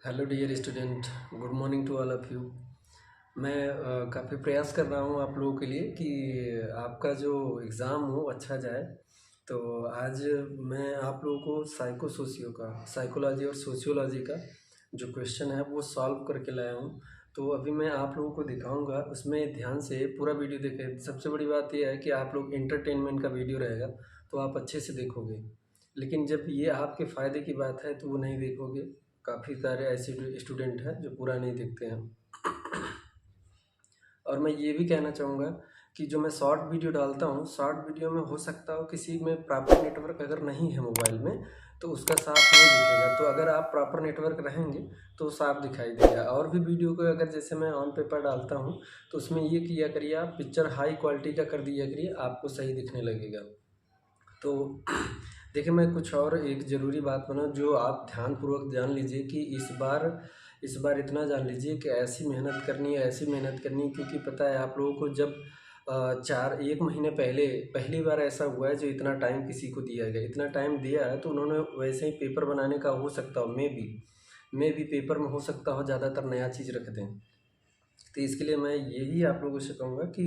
Hello dear student, good morning to all of you. मैं काफ़ी प्रयास कर रहा हूँ आप लोगों के लिए कि आपका जो एग्ज़ाम हो अच्छा जाए। तो आज मैं आप लोगों को साइकोलॉजी और सोशियोलॉजी का जो क्वेश्चन है वो सॉल्व करके लाया हूँ। तो अभी मैं आप लोगों को दिखाऊंगा, उसमें ध्यान से पूरा वीडियो देखें। सबसे बड़ी बात यह है कि आप लोग इंटरटेनमेंट का वीडियो रहेगा तो आप अच्छे से देखोगे, लेकिन जब ये आपके फ़ायदे की बात है तो वो नहीं देखोगे। काफ़ी सारे ऐसे स्टूडेंट हैं जो पूरा नहीं देखते हैं। और मैं ये भी कहना चाहूँगा कि जो मैं शॉर्ट वीडियो डालता हूँ, शॉर्ट वीडियो में हो सकता हो किसी में प्रॉपर नेटवर्क अगर नहीं है मोबाइल में तो उसका साफ नहीं दिखेगा। तो अगर आप प्रॉपर नेटवर्क रहेंगे तो साफ दिखाई देगा। और भी वीडियो को अगर जैसे मैं ऑन पेपर डालता हूँ तो उसमें ये किया करिए, आप पिक्चर हाई क्वालिटी का कर दिया करिए, आपको सही दिखने लगेगा। तो देखिए, मैं कुछ और एक ज़रूरी बात बना जो आप ध्यानपूर्वक जान लीजिए कि इस बार इतना जान लीजिए कि ऐसी मेहनत करनी है, ऐसी मेहनत करनी है, क्योंकि पता है आप लोगों को जब 1 महीने पहले पहली बार ऐसा हुआ है जो इतना टाइम किसी को दिया गया, इतना टाइम दिया है तो उन्होंने वैसे ही पेपर बनाने का हो सकता हो, मे बी पेपर में हो सकता हो ज़्यादातर नया चीज़ रख दें। तो इसके लिए मैं यही आप लोगों से कहूँगा कि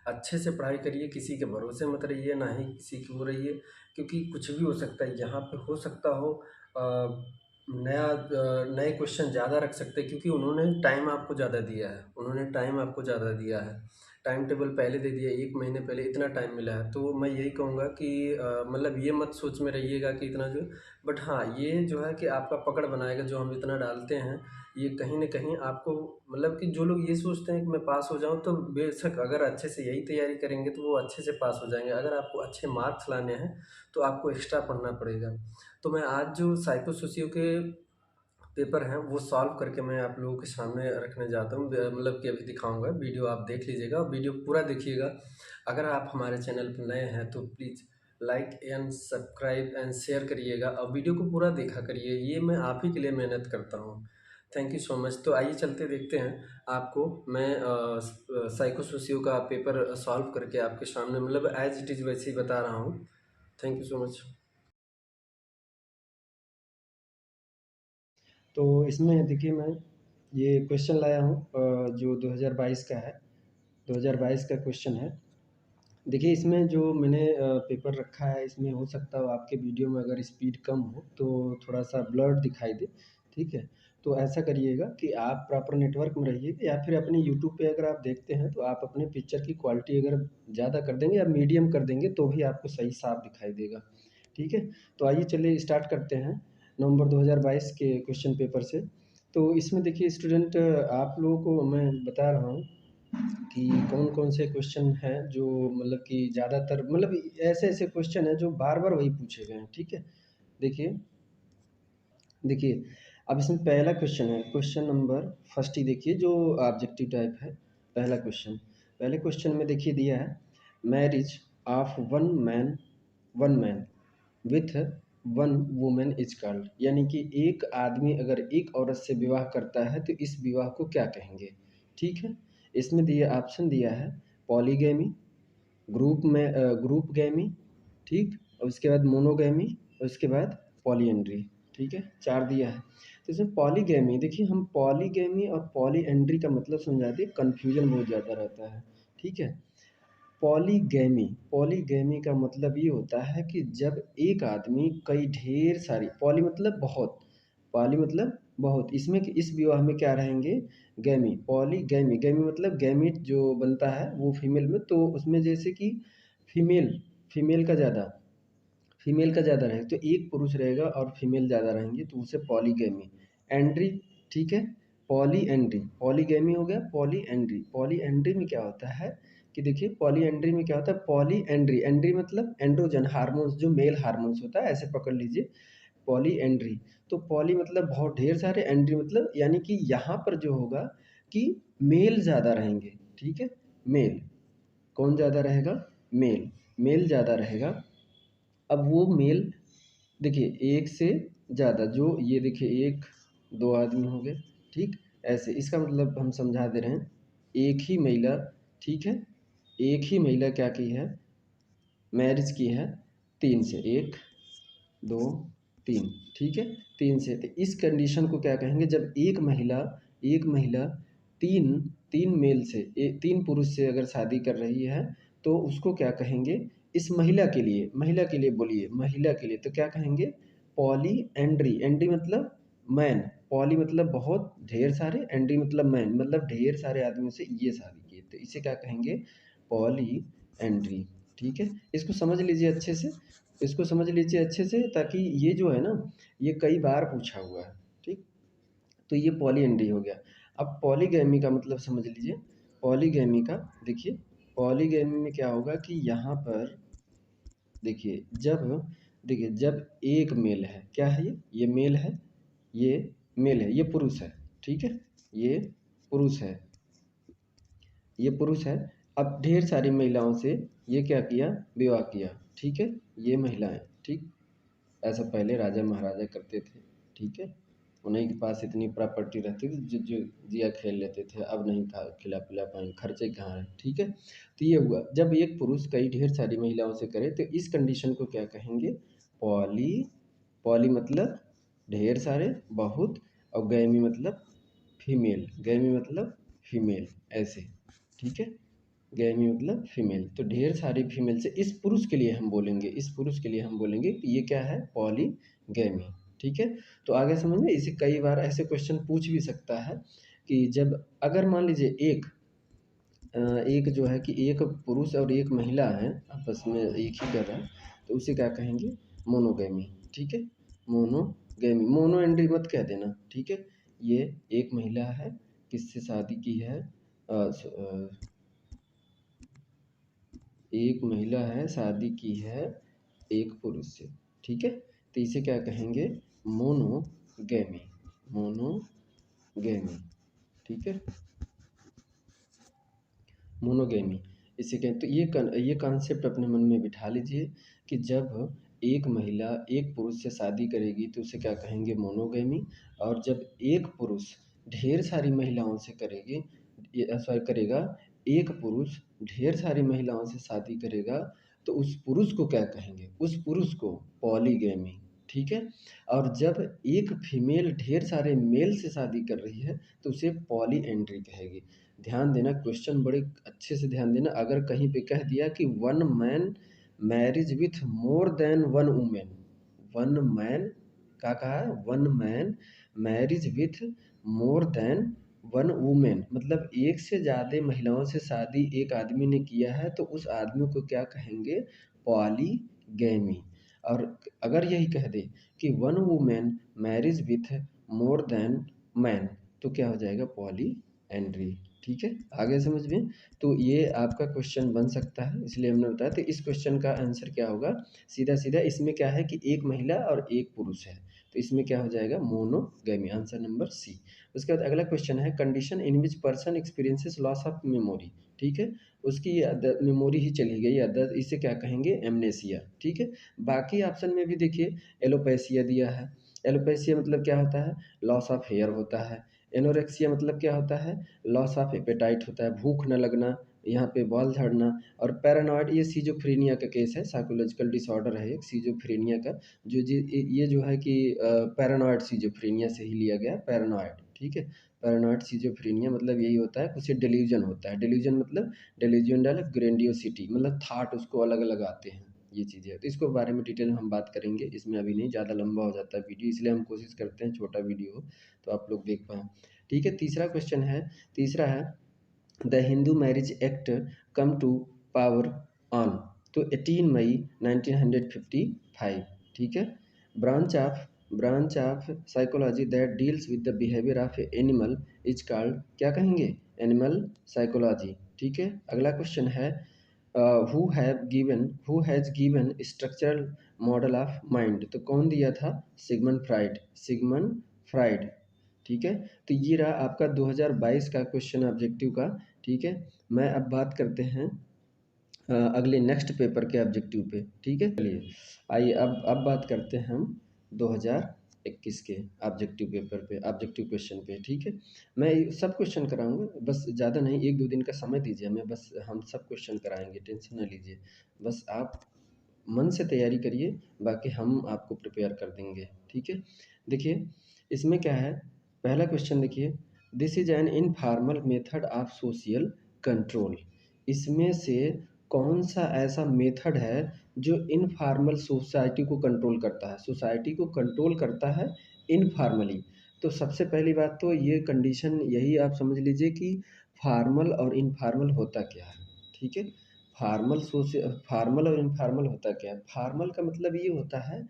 अच्छे से पढ़ाई करिए, किसी के भरोसे मत रहिए, ना ही किसी की वो रहिए, क्योंकि कुछ भी हो सकता है। यहाँ पे हो सकता हो नए क्वेश्चन ज़्यादा रख सकते हैं, क्योंकि उन्होंने टाइम आपको ज़्यादा दिया है। टाइम टेबल पहले दे दिया, 1 महीने पहले इतना टाइम मिला है। तो मैं यही कहूँगा कि मतलब ये मत सोच में रहिएगा कि इतना जो, बट हाँ ये जो है कि आपका पकड़ बनाएगा जो हम इतना डालते हैं। ये कहीं न कहीं आपको, मतलब कि जो लोग ये सोचते हैं कि मैं पास हो जाऊँ, तो बेशक अगर अच्छे से यही तैयारी करेंगे तो वो अच्छे से पास हो जाएँगे। अगर आपको अच्छे मार्क्स लाने हैं तो आपको एक्स्ट्रा पढ़ना पड़ेगा। तो मैं आज जो साइको सोशियो के पेपर हैं वो सॉल्व करके मैं आप लोगों के सामने रखने जाता हूँ। मतलब कि अभी दिखाऊँगा, वीडियो आप देख लीजिएगा और वीडियो पूरा देखिएगा। अगर आप हमारे चैनल पर नए हैं तो please like and subscribe and share करिएगा और वीडियो को पूरा देखा करिए। ये मैं आप ही के लिए मेहनत करता हूँ। Thank you so much. तो आइए चलते देखते हैं, आपको मैं साइको सोशियो का पेपर सॉल्व करके आपके सामने, मतलब एज इट इज़ वैसे ही बता रहा हूँ। Thank you so much. तो इसमें देखिए, मैं ये क्वेश्चन लाया हूँ जो 2022 का है। 2022 का क्वेश्चन है। देखिए, इसमें जो मैंने पेपर रखा है, इसमें हो सकता हो आपके वीडियो में अगर स्पीड कम हो तो थोड़ा सा ब्लर्ड दिखाई दे, ठीक है? तो ऐसा करिएगा कि आप प्रॉपर नेटवर्क में रहिए, या फिर अपने यूट्यूब पे अगर आप देखते हैं तो आप अपने पिक्चर की क्वालिटी अगर ज़्यादा कर देंगे या मीडियम कर देंगे तो भी आपको सही साफ दिखाई देगा, ठीक है? तो आइए चलिए स्टार्ट करते हैं नवंबर 2022 के क्वेश्चन पेपर से। तो इसमें देखिए स्टूडेंट, आप लोगों को मैं बता रहा हूँ कि कौन-कौन से क्वेश्चन हैं जो, मतलब कि ज़्यादातर, मतलब ऐसे-ऐसे क्वेश्चन हैं जो बार-बार वही पूछे गए हैं, ठीक है? देखिए देखिए, अब इसमें पहला क्वेश्चन है, क्वेश्चन नंबर फर्स्ट ही देखिए जो ऑब्जेक्टिव टाइप है। पहले क्वेश्चन में देखिए दिया है, marriage of one man with one woman is called, यानी कि एक आदमी अगर एक औरत से विवाह करता है तो इस विवाह को क्या कहेंगे, ठीक है? इसमें दिया ऑप्शन दिया है पॉलीगैमी, ग्रुप गैमी, ठीक, और उसके बाद मोनोगैमी, और उसके बाद पॉलीएंड्री, ठीक है? 4 दिया है। तो इसमें पॉलीगैमी, देखिए हम पॉलीगैमी और पॉलीएंड्री का मतलब समझा दें, कन्फ्यूजन बहुत ज़्यादा रहता है, ठीक है? पॉलीगैमी का मतलब ये होता है कि जब एक आदमी कई ढेर सारी, पॉली मतलब बहुत, इसमें इस विवाह में क्या रहेंगे, गैमी मतलब गैमीट जो बनता है वो फीमेल में, तो उसमें जैसे कि फीमेल फीमेल का ज़्यादा फीमेल का ज़्यादा रहेगा, तो एक पुरुष रहेगा और फीमेल ज़्यादा रहेंगे तो उसे पॉलीगैमी। एंड्री, ठीक है? पॉलीएंड्री, पॉलीगैमी हो गया, पॉलीएंड्री में क्या होता है कि देखिए, पॉलीएंड्री में क्या होता है, एंड्री मतलब एंड्रोजन हार्मोन्स, जो मेल हार्मोन्स होता है, ऐसे पकड़ लीजिए पॉलीएंड्री। तो पॉली मतलब बहुत ढेर सारे, एंड्री मतलब यानी कि यहाँ पर जो होगा कि मेल ज़्यादा रहेंगे, ठीक है? मेल, कौन ज़्यादा रहेगा, मेल ज़्यादा रहेगा। अब वो मेल, देखिए एक से ज़्यादा, जो ये देखिए एक दो आदमी हो गए, ठीक? ऐसे इसका मतलब हम समझा दे रहे हैं, एक ही महिला, ठीक है? एक ही महिला क्या की है, मैरिज की है 3 से, 1 2 3, ठीक है, 3 से। तो इस कंडीशन को क्या कहेंगे, जब एक महिला 3 मेल से 3 पुरुष से अगर शादी कर रही है तो उसको क्या कहेंगे, इस महिला के लिए बोलिए, महिला के लिए तो क्या कहेंगे, पॉली एंड्री। एंड्री मतलब मैन, पॉली मतलब बहुत ढेर सारे, एंड्री मतलब मैन, मतलब ढेर सारे आदमियों से ये शादी की, तो इसे क्या कहेंगे, पॉली एंड्री, ठीक है। इसको समझ लीजिए अच्छे से, इसको समझ लीजिए अच्छे से, ताकि ये जो है ना, ये कई बार पूछा हुआ है, ठीक। तो ये पॉलीएंड्री हो गया। अब पॉलीगैमी का मतलब समझ लीजिए, पॉलीगैमी का देखिए, पॉलीगैमी में क्या होगा कि यहाँ पर देखिए, जब एक मेल है, क्या है ये मेल है, ये मेल है, ये पुरुष है, ठीक है, ये पुरुष है, ये पुरुष है। अब ढेर सारी महिलाओं से ये क्या किया, विवाह किया, ठीक है, ये महिलाएं, ठीक। ऐसा पहले राजा महाराजा करते थे, ठीक है, उन्हीं के पास इतनी प्रॉपर्टी रहती थी जो जो जिया खेल लेते थे, अब नहीं खा खिला पिला पाएंगे, खर्चे कहाँ हैं, ठीक है। तो ये हुआ जब एक पुरुष कई ढेर सारी महिलाओं से करे, तो इस कंडीशन को क्या कहेंगे, पॉली, पॉली मतलब ढेर सारे, बहुत, और गैमी मतलब फीमेल, गैमी मतलब फीमेल, ऐसे, ठीक है, गैमी मतलब फीमेल। तो ढेर सारी फीमेल से इस पुरुष के लिए हम बोलेंगे, इस पुरुष के लिए हम बोलेंगे कि ये क्या है, पॉलीगैमी, ठीक है। तो आगे समझ में, इसे कई बार ऐसे क्वेश्चन पूछ भी सकता है कि जब अगर मान लीजिए एक जो है कि एक पुरुष और एक महिला है, आपस में एक ही कर रहा है, तो उसे क्या कहेंगे, मोनोगैमी, ठीक है, मोनोगैमी। मोनो एंड्री मत कह देना, ठीक है। ये एक महिला है, किससे शादी की है, एक महिला है, शादी की है एक पुरुष से, ठीक है, तो इसे क्या कहेंगे, मोनोगैमी, मोनोगैमी, ठीक है, मोनोगैमी, इसे कहते। तो ये कॉन्सेप्ट अपने मन में बिठा लीजिए कि जब एक महिला एक पुरुष से शादी करेगी तो उसे क्या कहेंगे, मोनोगैमी। और जब एक पुरुष ढेर सारी महिलाओं से करेगा, एक पुरुष ढेर सारी महिलाओं से शादी करेगा, तो उस पुरुष को क्या कहेंगे, उस पुरुष को पॉलीगैमी, ठीक है। और जब एक फीमेल ढेर सारे मेल से शादी कर रही है तो उसे पॉली एंड्री कहेगी। ध्यान देना, क्वेश्चन बड़े अच्छे से ध्यान देना। अगर कहीं पे कह दिया कि one man marriage with more than one women, one man का कहा है, one man marriage with more than one women, मतलब एक से ज़्यादा महिलाओं से शादी एक आदमी ने किया है तो उस आदमी को क्या कहेंगे, पॉलीगैमी। और अगर यही कह दे कि one women marriage with more than man, तो क्या हो जाएगा, पॉली एंड्री, ठीक है। आगे समझ में, तो ये आपका क्वेश्चन बन सकता है, इसलिए हमने बताया। तो इस क्वेश्चन का आंसर क्या होगा, सीधा सीधा इसमें क्या है कि एक महिला और एक पुरुष है, तो इसमें क्या हो जाएगा, मोनोगैमी, आंसर नंबर सी। उसके बाद अगला क्वेश्चन है, condition in which person experiences loss of memory, ठीक है, उसकी मेमोरी ही चली गई, याददाश्त, इसे क्या कहेंगे, एमनेसिया, ठीक है। बाकी ऑप्शन में भी देखिए एलोपेसिया दिया है, एलोपेसिया मतलब क्या होता है, लॉस ऑफ हेयर होता है। एनोरेक्सिया मतलब क्या होता है, लॉस ऑफ एपेटाइट होता है, भूख न लगना, यहाँ पे बाल झड़ना। और पैरानॉइड, ये सीजोफ्रेनिया का केस है, साइकोलॉजिकल डिसऑर्डर है एक सीजोफ्रेनिया का, जो ये जो है कि पैरानॉइड सीजोफ्रेनिया से ही लिया गया, पैरानॉइड, ठीक है। पैरानॉइड सीजोफ्रेनिया मतलब यही होता है, कुछ डेल्यूजन होता है, डेल्यूजन मतलब डेल्यूजनल ग्रेंडियोसिटी, मतलब थाट उसको अलग अलग आते हैं, ये चीज़ें। तो इसको बारे में डिटेल में हम बात करेंगे, इसमें अभी नहीं, ज़्यादा लंबा हो जाता है वीडियो, इसलिए हम कोशिश करते हैं छोटा वीडियो हो तो आप लोग देख पाएँ, ठीक है। तीसरा क्वेश्चन है, तीसरा है, the Hindu marriage act come to power on, तो 18 मई 1955, ठीक है। Branch of branch of psychology that deals with the behaviour of animal is called, क्या कहेंगे, एनिमल साइकोलॉजी, ठीक है। अगला क्वेश्चन है, who has given structural model of mind, तो कौन दिया था, सिगमंड फ्राइड, ठीक है। तो ये रहा आपका 2022 का क्वेश्चन ऑब्जेक्टिव का, ठीक है। मैं अब बात करते हैं अगले नेक्स्ट पेपर के ऑब्जेक्टिव पे, ठीक है। चलिए आइए अब बात करते हैं हम 2021 के ऑब्जेक्टिव पेपर पे, ऑब्जेक्टिव क्वेश्चन पे, ठीक है। मैं सब क्वेश्चन कराऊंगा, बस ज़्यादा नहीं, 1-2 दिन का समय दीजिए हमें, बस हम सब क्वेश्चन कराएंगे, टेंशन ना लीजिए, बस आप मन से तैयारी करिए, बाकी हम आपको प्रिपेयर कर देंगे, ठीक है। देखिए इसमें क्या है, पहला क्वेश्चन देखिए, this is an informal method of social control. इसमें से कौन सा ऐसा मेथड है जो इनफॉर्मल सोसाइटी को कंट्रोल करता है, सोसाइटी को कंट्रोल करता है इनफॉर्मली। तो सबसे पहली बात तो ये कंडीशन यही आप समझ लीजिए कि फॉर्मल और इनफॉर्मल होता क्या है, ठीक है। फॉर्मल और इनफॉर्मल होता क्या है, फॉर्मल का मतलब ये होता है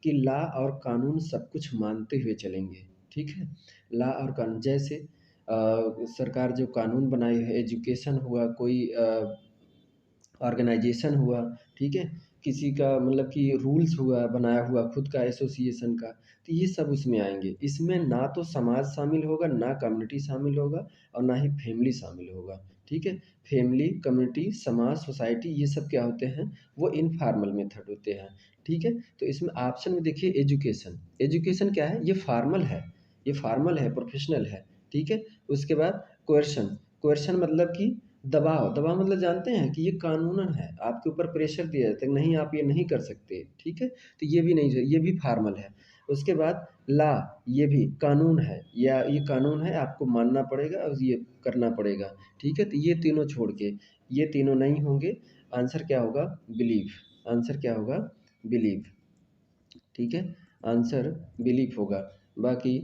कि लॉ और कानून सब कुछ मानते हुए चलेंगे, ठीक है। लॉ और कानून जैसे सरकार जो कानून बनाई है, एजुकेशन हुआ, कोई ऑर्गेनाइजेशन हुआ, ठीक है, किसी का मतलब कि रूल्स हुआ बनाया हुआ खुद का एसोसिएशन का, तो ये सब उसमें आएंगे। इसमें ना तो समाज शामिल होगा, ना कम्युनिटी शामिल होगा, और ना ही फैमिली शामिल होगा, ठीक है। फैमिली, कम्युनिटी, समाज, सोसाइटी, ये सब क्या होते हैं, वो इनफॉर्मल मेथड होते हैं, ठीक है। तो इसमें ऑप्शन में देखिए एजुकेशन, एजुकेशन क्या है, ये फॉर्मल है, ये फॉर्मल है, प्रोफेशनल है, ठीक है। उसके बाद कोएर्शन, कोएर्शन मतलब कि दबाव, दबाव मतलब जानते हैं कि ये कानूनन है, आपके ऊपर प्रेशर दिया जाता है, नहीं आप ये नहीं कर सकते, ठीक है। तो ये भी नहीं, ये भी फॉर्मल है। उसके बाद ला, ये भी कानून है, या ये कानून है, आपको मानना पड़ेगा और ये करना पड़ेगा, ठीक है। तो ये तीनों छोड़ के, ये तीनों नहीं होंगे, आंसर क्या होगा, बिलीव, आंसर क्या होगा, बिलीव, ठीक है। आंसर बिलीफ होगा। बाकी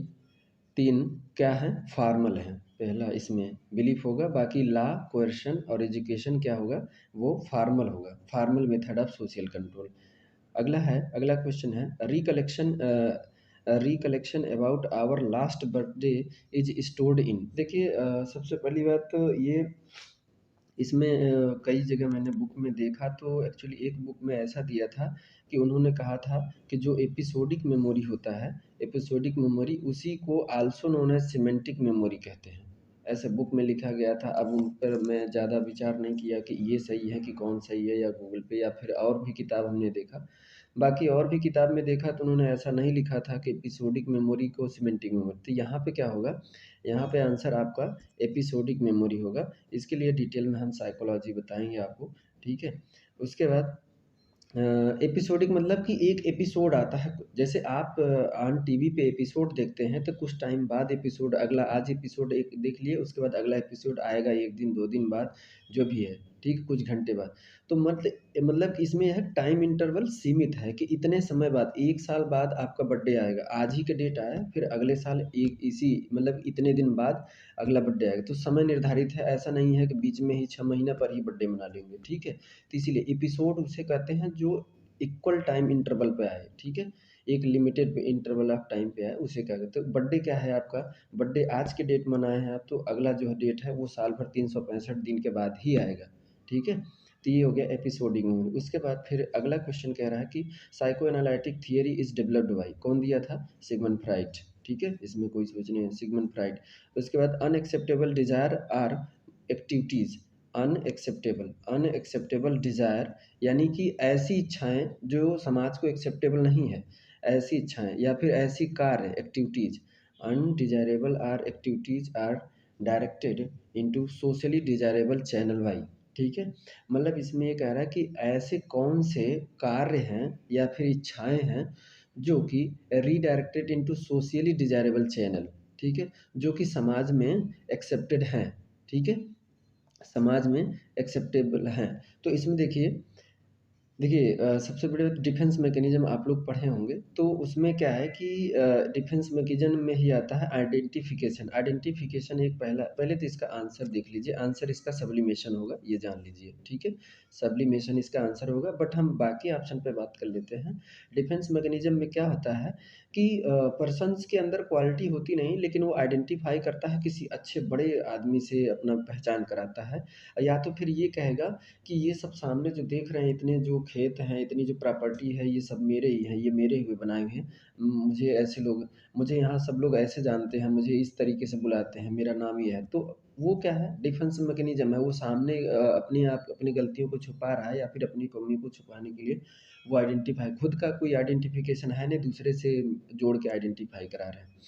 तीन क्या है, फॉर्मल है, पहला इसमें बिलीफ होगा, बाकी लॉ, कोएर्शन और एजुकेशन क्या होगा, वो फॉर्मल होगा, formal method of social control. अगला है, अगला क्वेश्चन है, recollection, recollection about our last birthday is stored in. देखिए सबसे पहली बात तो ये, इसमें कई जगह मैंने बुक में देखा, तो एक्चुअली एक बुक में ऐसा दिया था कि उन्होंने कहा था कि जो एपिसोडिक मेमोरी होता है, एपिसोडिक मेमोरी, उसी को also known as semantic memory कहते हैं, ऐसे बुक में लिखा गया था। अब उन पर मैं ज़्यादा विचार नहीं किया कि ये सही है कि कौन सही है, या गूगल पे या फिर और भी किताब हमने देखा। बाकी और भी किताब में देखा तो उन्होंने ऐसा नहीं लिखा था कि एपिसोडिक मेमोरी को सिमेंटिक मेमोरी, तो यहाँ पे क्या होगा, यहाँ पे आंसर आपका एपिसोडिक मेमोरी होगा। इसके लिए डिटेल में हम साइकोलॉजी बताएंगे आपको, ठीक है। उसके बाद एपिसोडिक मतलब कि एक एपिसोड आता है, जैसे आप ऑन टीवी पे एपिसोड देखते हैं तो कुछ टाइम बाद एपिसोड अगला, आज एपिसोड एक देख लिए, उसके बाद अगला एपिसोड आएगा एक दिन, 2 दिन बाद, जो भी है, ठीक, कुछ घंटे बाद। तो मतलब कि इसमें है टाइम इंटरवल सीमित है कि इतने समय बाद, 1 साल बाद आपका बर्थडे आएगा, आज ही का डेट आया, फिर अगले साल एक इसी मतलब इतने दिन बाद अगला बर्थडे आएगा, तो समय निर्धारित है, ऐसा नहीं है कि बीच में ही 6 महीना पर ही बर्थडे मना लेंगे, ठीक है। तो इसीलिए एपिसोड उसे कहते हैं जो इक्वल टाइम इंटरवल पे आए, ठीक है, एक लिमिटेड इंटरवल ऑफ टाइम पे आए, उसे क्या कहते हैं। बर्थडे क्या है आपका, बर्थडे आज के डेट मनाए हैं आप, तो अगला जो डेट है वो साल भर 365 दिन के बाद ही आएगा, ठीक है। तो ये हो गया एपिसोडिक मेमोरी। उसके बाद फिर अगला क्वेश्चन कह रहा है कि psycho analytic theory is developed by, कौन दिया था, सिगमंड फ्राइड, ठीक है, इसमें कोई सोचने है, सिगमंड फ्राइड। उसके बाद unacceptable desire are activities, unacceptable, unacceptable desire यानी कि ऐसी इच्छाएं जो समाज को एक्सेप्टेबल नहीं है, ऐसी इच्छाएं या फिर ऐसी कार्य, activities, undesirable are activities are directed into socially desirable channel why, ठीक है। मतलब इसमें ये कह रहा है कि ऐसे कौन से कार्य हैं या फिर इच्छाएं हैं जो कि redirected into socially desirable channel, ठीक है, जो कि समाज में एक्सेप्टेड हैं, ठीक है, समाज में एक्सेप्टेबल हैं। तो इसमें देखिए, देखिए सबसे बड़े डिफेंस मैकेनिज्म आप लोग पढ़े होंगे, तो उसमें क्या है कि डिफेंस मैकेनिज्म में ही आता है आइडेंटिफिकेशन। आइडेंटिफिकेशन एक पहला, पहले तो इसका आंसर देख लीजिए, आंसर इसका सब्लिमेशन होगा, ये जान लीजिए, ठीक है, सब्लिमेशन इसका आंसर होगा। बट हम बाकी ऑप्शन पे बात कर लेते हैं। डिफेंस मैकेनिज्म में क्या होता है कि पर्सन्स के अंदर क्वालिटी होती नहीं, लेकिन वो आइडेंटिफाई करता है, किसी अच्छे बड़े आदमी से अपना पहचान कराता है, या तो फिर ये कहेगा कि ये सब सामने जो देख रहे हैं, इतने जो खेत हैं, इतनी जो प्रॉपर्टी है, ये सब मेरे ही हैं, ये मेरे हुए बनाए हुए हैं, मुझे ऐसे लोग, मुझे यहाँ सब लोग ऐसे जानते हैं, मुझे इस तरीके से बुलाते हैं, मेरा नाम ये है। तो वो क्या है, डिफेंस मैकेनिज्म है, वो सामने अपने आप अपनी गलतियों को छुपा रहा है, या फिर अपनी कमी को छुपाने के लिए वो आइडेंटिफाई, खुद का कोई आइडेंटिफिकेशन है नहीं, दूसरे से जोड़ के आइडेंटिफाई करा रहे हैं।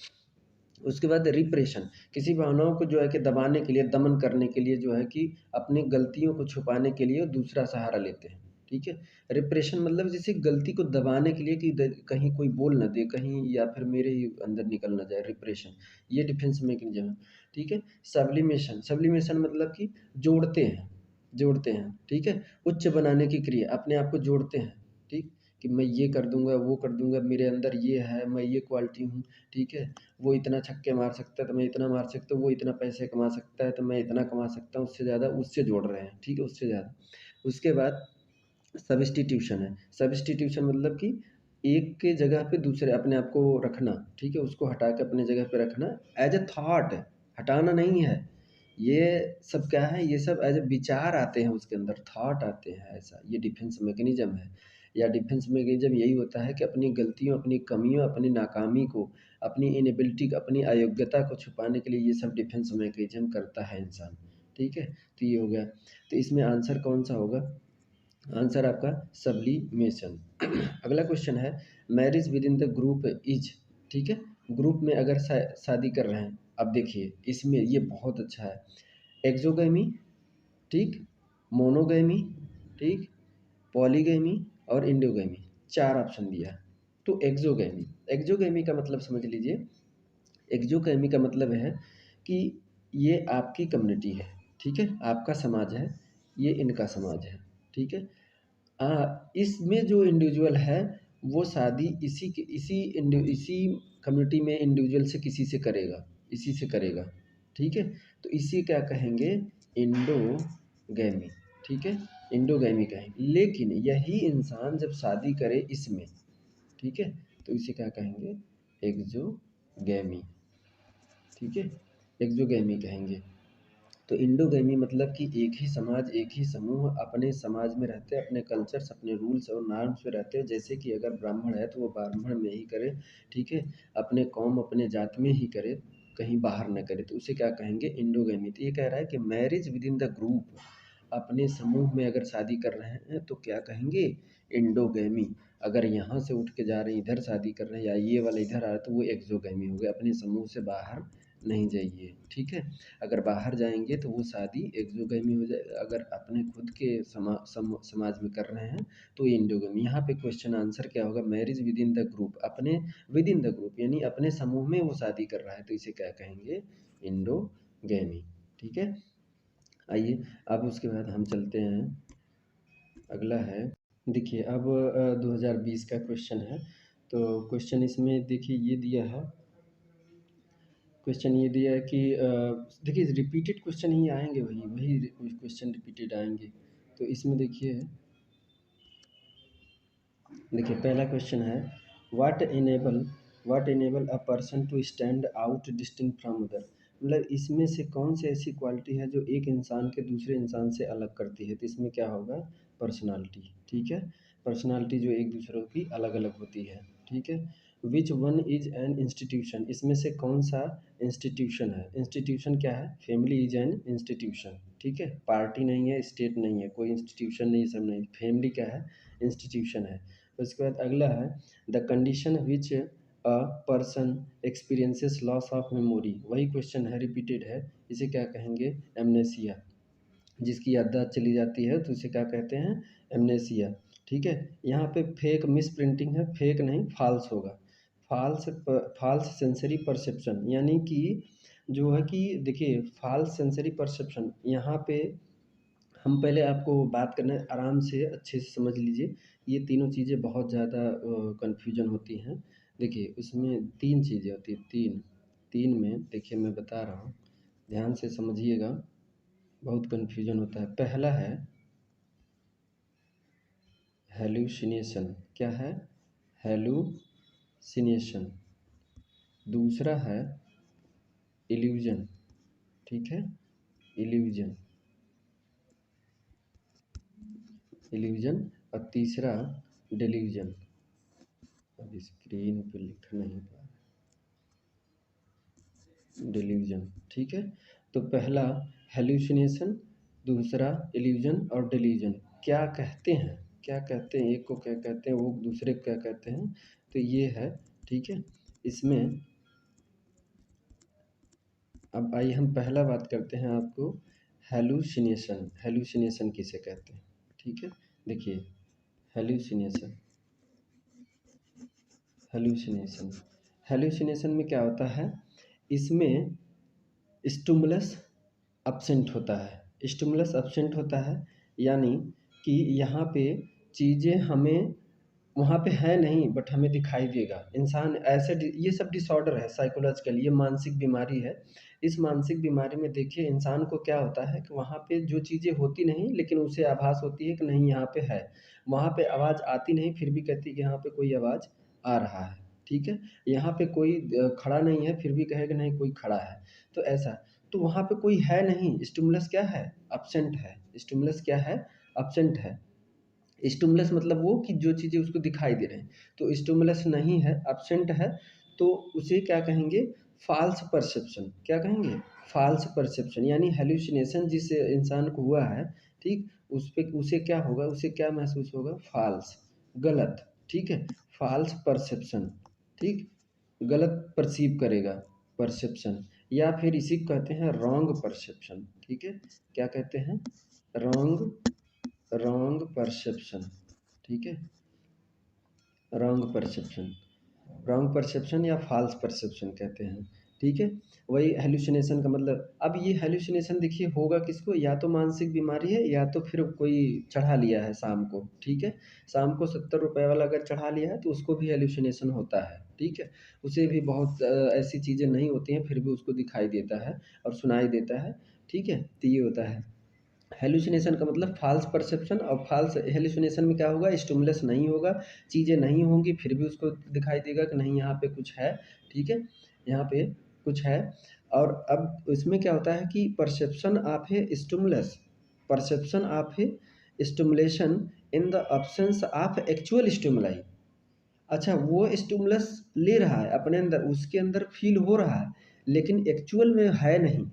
उसके बाद रिप्रेशन, किसी भावनाओं को जो है कि दबाने के लिए, दमन करने के लिए, जो है कि अपनी गलतियों को छुपाने के लिए दूसरा सहारा लेते हैं, ठीक है। रिप्रेशन मतलब जैसे गलती को दबाने के लिए कि कहीं कोई बोल ना दे कहीं, या फिर मेरे ही अंदर निकल ना जाए, रिप्रेशन, ये डिफेंस मैकेनिज्म है। ठीक है। सब्लिमेशन, सब्लिमेशन मतलब कि जोड़ते हैं, जोड़ते हैं। ठीक है। उच्च बनाने की क्रिया, अपने आप को जोड़ते हैं। ठीक, कि मैं ये कर दूंगा, वो कर दूंगा, मेरे अंदर ये है, मैं ये क्वालिटी हूँ। ठीक है। वो इतना छक्के मार सकता है तो मैं इतना मार सकता हूँ, वो इतना पैसे कमा सकता है तो मैं इतना कमा सकता हूँ, उससे ज़्यादा उससे जोड़ रहे हैं। ठीक है, उससे ज़्यादा। उसके बाद सब्स्टिट्यूशन है। सब्स्टिट्यूशन मतलब कि एक के जगह पे दूसरे अपने आप को रखना। ठीक है, उसको हटा के अपने जगह पे रखना, एज ए थॉट, हटाना नहीं है। ये सब क्या है, ये सब एज ए विचार आते हैं उसके अंदर, थॉट आते हैं, ऐसा ये डिफेंस मैकेनिज्म है। या डिफेंस मैकेनिज्म यही होता है कि अपनी गलतियों, अपनी कमियों, अपनी नाकामी को, अपनी इनएबिलिटी, अपनी अयोग्यता को छुपाने के लिए ये सब डिफेंस मैकेनिज्म करता है इंसान। ठीक है, तो ये हो गया। तो इसमें आंसर कौन सा होगा? आंसर आपका सब्लिमेशन। अगला क्वेश्चन है, marriage with in the group is. ठीक है, ग्रुप में अगर शादी कर रहे हैं, अब देखिए इसमें ये बहुत अच्छा है। एक्सोगैमी, ठीक, मोनोगैमी, ठीक, पॉलीगैमी और इंडोगैमी, चार ऑप्शन दिया है। तो एक्सोगैमी, एक्सोगैमी का मतलब समझ लीजिए, एक्सोगैमी का मतलब है कि ये आपकी कम्युनिटी है। ठीक है, आपका समाज है, ये इनका समाज है। ठीक है। इसमें जो इंडिविजुअल है वो शादी इसी कम्युनिटी में इंडिविजुअल से किसी से करेगा, इसी से करेगा। ठीक है, तो इसी क्या कहेंगे, इंडोगैमी। ठीक है, इंडोगैमी कहेंगे। लेकिन यही इंसान जब शादी करे इसमें, ठीक है, तो इसे क्या कहेंगे, एक्सोगैमी। ठीक है, एक्सोगैमी कहेंगे। तो इंडोगैमी मतलब कि एक ही समाज, एक ही समूह अपने समाज में रहते हैं, अपने कल्चर्स, अपने रूल्स और नॉर्म्स पे रहते हैं। जैसे कि अगर ब्राह्मण है तो वो ब्राह्मण में ही करे। ठीक है, अपने कौम, अपने जात में ही करे, कहीं बाहर न करे, तो उसे क्या कहेंगे, इंडोगैमी। तो ये कह रहा है कि marriage with in the group, अपने समूह में अगर शादी कर रहे हैं तो क्या कहेंगे, इंडोगैमी। अगर यहाँ से उठ के जा रहे हैं, इधर शादी कर रहे हैं, या ये वाला इधर आ रहा है, तो वो एक्सोगैमी हो गया, अपने समूह से बाहर नहीं जाइए। ठीक है, अगर बाहर जाएंगे तो वो शादी एक्सोगैमी हो जाए। अगर अपने खुद के समाज में कर रहे हैं तो ये इंडोगैमी। यहाँ पे क्वेश्चन आंसर क्या होगा, marriage with in the group, अपने विद इन द ग्रुप यानी अपने समूह में वो शादी कर रहा है, तो इसे क्या कहेंगे, इंडोगैमी। ठीक है। आइए अब उसके बाद हम चलते हैं, अगला है, देखिए अब 2020 का क्वेश्चन है। तो क्वेश्चन इसमें देखिए ये दिया है, क्वेश्चन ये दिया है कि देखिए रिपीटेड क्वेश्चन ही आएंगे, वही वही क्वेश्चन रिपीटेड आएंगे। तो इसमें देखिए पहला क्वेश्चन है, what enable what enable a person to stand out distinct from other. मतलब इसमें से कौन सी ऐसी क्वालिटी है जो एक इंसान के दूसरे इंसान से अलग करती है, तो इसमें क्या होगा, पर्सनालिटी। ठीक है, पर्सनालिटी जो एक दूसरों की अलग अलग होती है। ठीक है। Which one is an institution, इसमें से कौन सा इंस्टीट्यूशन है, इंस्टीट्यूशन क्या है, फैमिली इज एन इंस्टीट्यूशन। ठीक है, पार्टी नहीं है, स्टेट नहीं है, कोई इंस्टीट्यूशन नहीं, सब नहीं, फैमिली क्या है, इंस्टीट्यूशन है। उसके बाद अगला है, the condition which a person experiences loss of memory, वही क्वेश्चन है, रिपीटेड है, इसे क्या कहेंगे, एमनेसिया। जिसकी याददाश्त चली जाती है तो उसे क्या कहते हैं, एमनेसिया। ठीक है, यहाँ पे फेक मिस प्रिंटिंग है, फेक नहीं, फॉल्स होगा। फॉल्स, फॉल्स सेंसरी परसेप्शन, यानी कि जो है कि देखिए फॉल्स सेंसरी परसेप्शन, यहाँ पे हम पहले आपको बात करना है, आराम से अच्छे से समझ लीजिए। ये तीनों चीज़ें बहुत ज़्यादा कन्फ्यूजन होती हैं। देखिए उसमें तीन चीज़ें होती हैं, तीन, तीन में देखिए मैं बता रहा हूँ, ध्यान से समझिएगा, बहुत कन्फ्यूजन होता है। पहला है हेलुसिनेशन, क्या है, हेलुसिनेशन। दूसरा है इल्यूजन। ठीक है, इल्यूजन, इल्यूजन। और तीसरा डिल्यूजन। अब स्क्रीन पे लिख नहीं पा रहा, डिल्यूजन। ठीक है, तो पहला हेलुसिनेशन, दूसरा इल्यूजन और डिल्यूजन। क्या कहते हैं, क्या कहते हैं, एक को क्या कहते हैं, वो दूसरे को क्या कहते हैं, तो ये है। ठीक है, इसमें अब आइए हम पहला बात करते हैं आपको, हेलुसिनेशन, हेलुसिनेशन किसे कहते हैं। ठीक है, देखिए हेल्यूसिनेशन। हेल्यूसिनेशन हेल्यूसिनेशन में क्या होता है, इसमें स्टिमुलस अब्सेंट होता है। स्टिमुलस अब्सेंट होता है यानी कि यहाँ पे चीज़ें हमें वहाँ पे है नहीं बट हमें दिखाई देगा। इंसान ऐसे ये सब डिसऑर्डर है साइकोलॉजिकल, ये मानसिक बीमारी है। इस मानसिक बीमारी में देखिए इंसान को क्या होता है कि वहाँ पे जो चीज़ें होती नहीं लेकिन उसे आभास होती है कि नहीं यहाँ पे है। वहाँ पे आवाज़ आती नहीं फिर भी कहती है कि यहाँ पे कोई आवाज़ आ रहा है, ठीक है। यहाँ पे कोई खड़ा नहीं है फिर भी कहेगा नहीं कोई खड़ा है। तो ऐसा, तो वहाँ पे कोई है नहीं, स्टिमुलस क्या है, अब्सेंट है। स्टिमुलस क्या है, अब्सेंट है। स्टिमुलस मतलब वो कि जो चीज़ें उसको दिखाई दे रहे हैं। तो स्टिमुलस नहीं है, अब्सेंट है, तो उसे क्या कहेंगे, फ़ाल्स परसेप्शन। क्या कहेंगे, फ़ाल्स परसेप्शन। यानी हैल्यूसिनेशन जिस इंसान को हुआ है, ठीक, उस पे उसे क्या होगा, उसे क्या महसूस होगा, फ़ाल्स, गलत, ठीक है, फ़ाल्स परसेप्शन, ठीक, गलत परसीव करेगा, परसेप्शन, या फिर इसी को कहते हैं रॉन्ग परसेप्शन, ठीक है। क्या कहते हैं, रॉन्ग, रॉन्ग परसेप्शन, ठीक है, रॉन्ग परसेप्शन, रॉन्ग परसेप्शन या फॉल्स परसेप्शन कहते हैं, ठीक है। वही हेल्यूसिनेशन का मतलब। अब ये हेल्यूसिनेशन देखिए होगा किसको, या तो मानसिक बीमारी है या तो फिर कोई चढ़ा लिया है शाम को, ठीक है। शाम को 70 रुपये वाला अगर चढ़ा लिया है तो उसको भी हेल्यूसिनेशन होता है, ठीक है। उसे भी बहुत ऐसी चीज़ें नहीं होती हैं फिर भी उसको दिखाई देता है और सुनाई देता है, ठीक है। तो ये होता है हेल्यूसिनेशन का मतलब फ़ाल्स परसेप्शन। और फ़ाल्स हेल्यूसिनेशन में क्या होगा, स्टिमुलस नहीं होगा, चीज़ें नहीं होंगी फिर भी उसको दिखाई देगा कि नहीं यहाँ पे कुछ है, ठीक है, यहाँ पे कुछ है। और अब इसमें क्या होता है कि perception of A stimulus, perception of A stimulation in the absence of actual stimuli. अच्छा, वो स्टिमुलस ले रहा है अपने अंदर, उसके अंदर फ़ील हो रहा है, लेकिन एक्चुअल में है नहीं,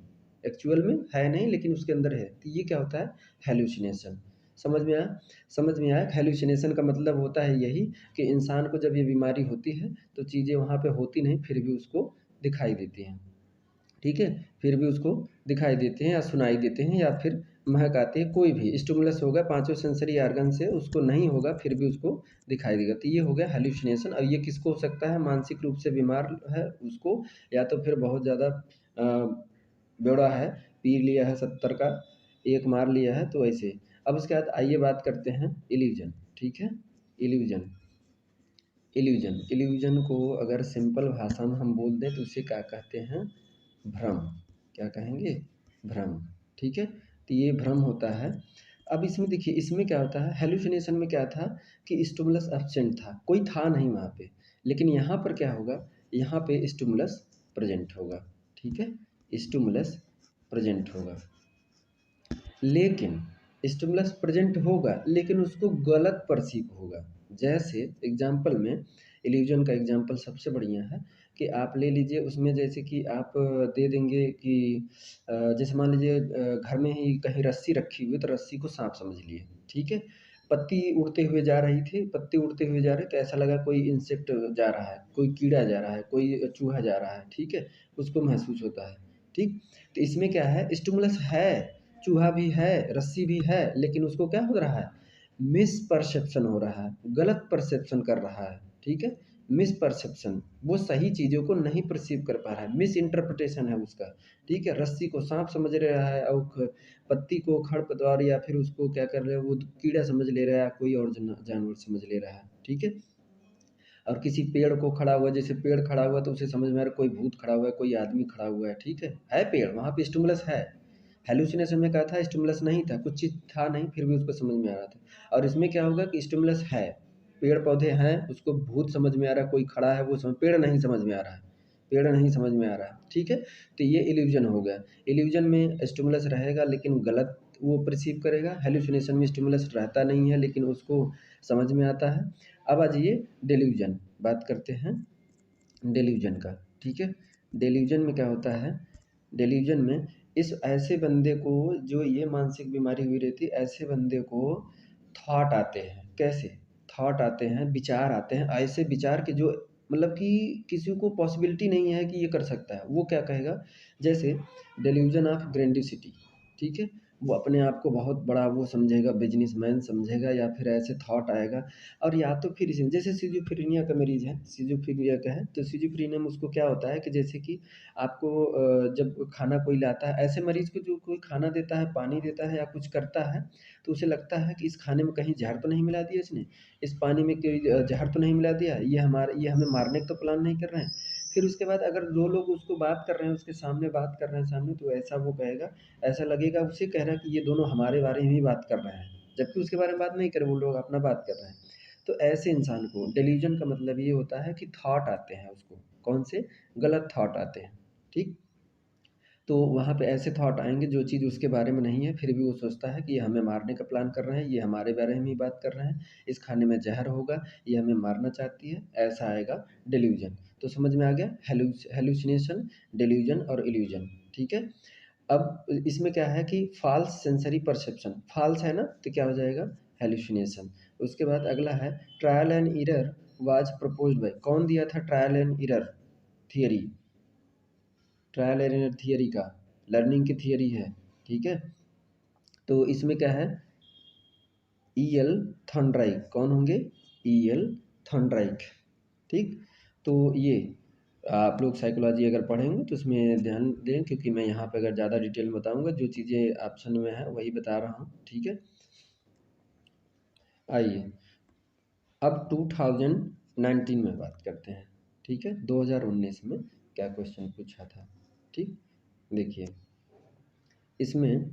एक्चुअल में है नहीं लेकिन उसके अंदर है। तो ये क्या होता है, हैल्यूसिनेशन। समझ में आया? समझ में आया? हैल्यूसिनेशन का मतलब होता है यही कि इंसान को जब ये बीमारी होती है, तो चीज़ें वहाँ पे होती नहीं, फिर भी उसको दिखाई देती हैं। ठीक है? फिर भी उसको दिखाई देते हैं या सुनाई देते हैं या फिर महक आती है, कोई भी स्टिमुलस होगा पाँचों सेंसरी ऑर्गन से उसको नहीं होगा फिर भी उसको दिखाई देगा। तो ये हो गया हैल्यूसिनेशन। अब ये किसको हो सकता है, मानसिक रूप से बीमार है उसको, या तो फिर बहुत ज़्यादा बेवड़ा है, पी लिया है 70 का, एक मार लिया है, तो ऐसे। अब उसके बाद आइए बात करते हैं इल्यूजन, ठीक है? इल्यूजन, इल्यूजन, इल्यूजन को अगर सिंपल भाषा में हम बोल दें तो उसे क्या कहते हैं, भ्रम। क्या कहेंगे, भ्रम, ठीक है। तो ये भ्रम होता है। अब इसमें देखिए, इसमें क्या होता है, हेलुसिनेशन में क्या था कि स्टिमुलस एब्सेंट था, कोई था नहीं वहाँ पे, लेकिन यहाँ पर क्या होगा, यहाँ पे स्टिमुलस प्रेजेंट होगा, ठीक है, स्टिमुलस प्रेजेंट होगा, लेकिन स्टिमुलस प्रेजेंट होगा लेकिन उसको गलत परसीव होगा। जैसे एग्जाम्पल में, इल्यूजन का एग्जाम्पल सबसे बढ़िया है कि आप ले लीजिए, उसमें जैसे कि आप दे देंगे कि जैसे मान लीजिए घर में ही कहीं रस्सी रखी हुई, तो रस्सी को सांप समझ लिए, ठीक है। पत्ती उड़ते हुए जा रही थी, पत्ती उड़ते हुए जा रहे तो ऐसा लगा कोई इंसेक्ट जा रहा है, कोई कीड़ा जा रहा है, कोई चूहा जा रहा है, ठीक है, उसको महसूस होता है, ठीक। तो इसमें क्या है, स्टिमुलस है, चूहा भी है, रस्सी भी है, लेकिन उसको क्या हो रहा है, मिस परसेप्शन हो रहा है, गलत परसेप्शन कर रहा है, ठीक है, मिस परसेप्शन, वो सही चीज़ों को नहीं परसीव कर पा रहा है, मिस इंटरप्रिटेशन है उसका, ठीक है। रस्सी को सांप समझ रहा है और पत्ती को खरपतवार या फिर उसको क्या कर रहे हैं, वो कीड़ा समझ ले रहा है, कोई और जानवर समझ ले रहा है, ठीक है। और किसी पेड़ को खड़ा हुआ, जैसे पेड़ खड़ा हुआ तो उसे समझ में आ रहा है कोई भूत खड़ा हुआ है, कोई आदमी खड़ा हुआ है, ठीक है पेड़, वहाँ पे स्टिमुलस है। हेलुसिनेशन में क्या था, स्टिमुलस नहीं था, कुछ चीज़ था नहीं फिर भी उसको समझ में आ रहा था। और इसमें क्या होगा कि स्टिमुलस है, पेड़ पौधे हैं, उसको भूत समझ में आ रहा है, कोई खड़ा है वो समझ, पेड़ नहीं समझ में आ रहा है, पेड़ नहीं समझ में आ रहा है, ठीक है। तो ये इल्यूजन हो गया। इल्यूजन में स्टिमुलस रहेगा लेकिन गलत वो परसीव करेगा, हेलुसिनेशन में स्टिमुलस रहता नहीं है लेकिन उसको समझ में आता है। अब आ जाइए डेल्यूजन, बात करते हैं डेल्यूजन का, ठीक है। डेल्यूजन में क्या होता है, डेल्यूजन में इस ऐसे बंदे को, जो ये मानसिक बीमारी हुई रहती है, ऐसे बंदे को थॉट आते हैं, कैसे थॉट आते हैं, विचार आते हैं, ऐसे विचार के जो मतलब कि किसी को पॉसिबिलिटी नहीं है कि ये कर सकता है, वो क्या कहेगा, जैसे डेल्यूजन ऑफ ग्रैंडिसिटी, ठीक है। वो अपने आप को बहुत बड़ा वो समझेगा, बिजनेसमैन समझेगा, या फिर ऐसे थॉट आएगा। और या तो फिर इसमें जैसे सिजोफ्रेनिया का मरीज़ है, सिजोफ्रेनिया का है, तो सिजोफ्रेनिया में उसको क्या होता है कि जैसे कि आपको जब खाना कोई लाता है, ऐसे मरीज़ को जो कोई खाना देता है, पानी देता है या कुछ करता है, तो उसे लगता है कि इस खाने में कहीं ज़हर तो नहीं मिला दिया इसने, इस पानी में कोई ज़हर तो नहीं मिला दिया, ये हमें मारने का तो प्लान नहीं कर रहे हैं। फिर उसके बाद अगर 2 लोग उसको बात कर रहे हैं, उसके सामने बात कर रहे हैं सामने, तो ऐसा वो कहेगा, ऐसा लगेगा उसे, कह रहा है कि ये दोनों हमारे बारे में ही बात कर रहे हैं, जबकि उसके बारे में बात नहीं कर रहे, वो लोग अपना बात कर रहे हैं। तो ऐसे इंसान को डेल्यूजन का मतलब ये होता है कि थॉट आते हैं उसको, कौन से? गलत थॉट आते हैं, ठीक? तो वहाँ पे ऐसे थॉट आएँगे जो चीज़ उसके बारे में नहीं है, फिर भी वो सोचता है कि ये हमें मारने का प्लान कर रहे हैं, ये हमारे बारे में ही बात कर रहे हैं, इस खाने में ज़हर होगा, ये हमें मारना चाहती है, ऐसा आएगा डेल्यूजन। तो समझ में आ गया? हैलुसिनेशन, डेल्यूजन और इल्यूजन, ठीक है? अब इसमें क्या है कि फ़ाल्स सेंसरी परसेप्शन, फ़ाल्स है ना, तो क्या हो जाएगा? हैलुसिनेशन। उसके बाद अगला है trial and error was proposed by, कौन दिया था trial and error theory? Trial and error theory का, लर्निंग की थियरी है, ठीक है? तो इसमें क्या है? ई.एल. थॉर्नडाइक, कौन होंगे? ई.एल. थॉर्नडाइक, ठीक? तो ये आप लोग साइकोलॉजी अगर पढ़ेंगे तो इसमें ध्यान दें, क्योंकि मैं यहाँ पे अगर ज़्यादा डिटेल में बताऊँगा, जो चीज़ें ऑप्शन में है वही बता रहा हूँ, ठीक है? आइए अब 2019 में बात करते हैं, ठीक है? 2019 में क्या क्वेश्चन पूछा था, ठीक? देखिए इसमें,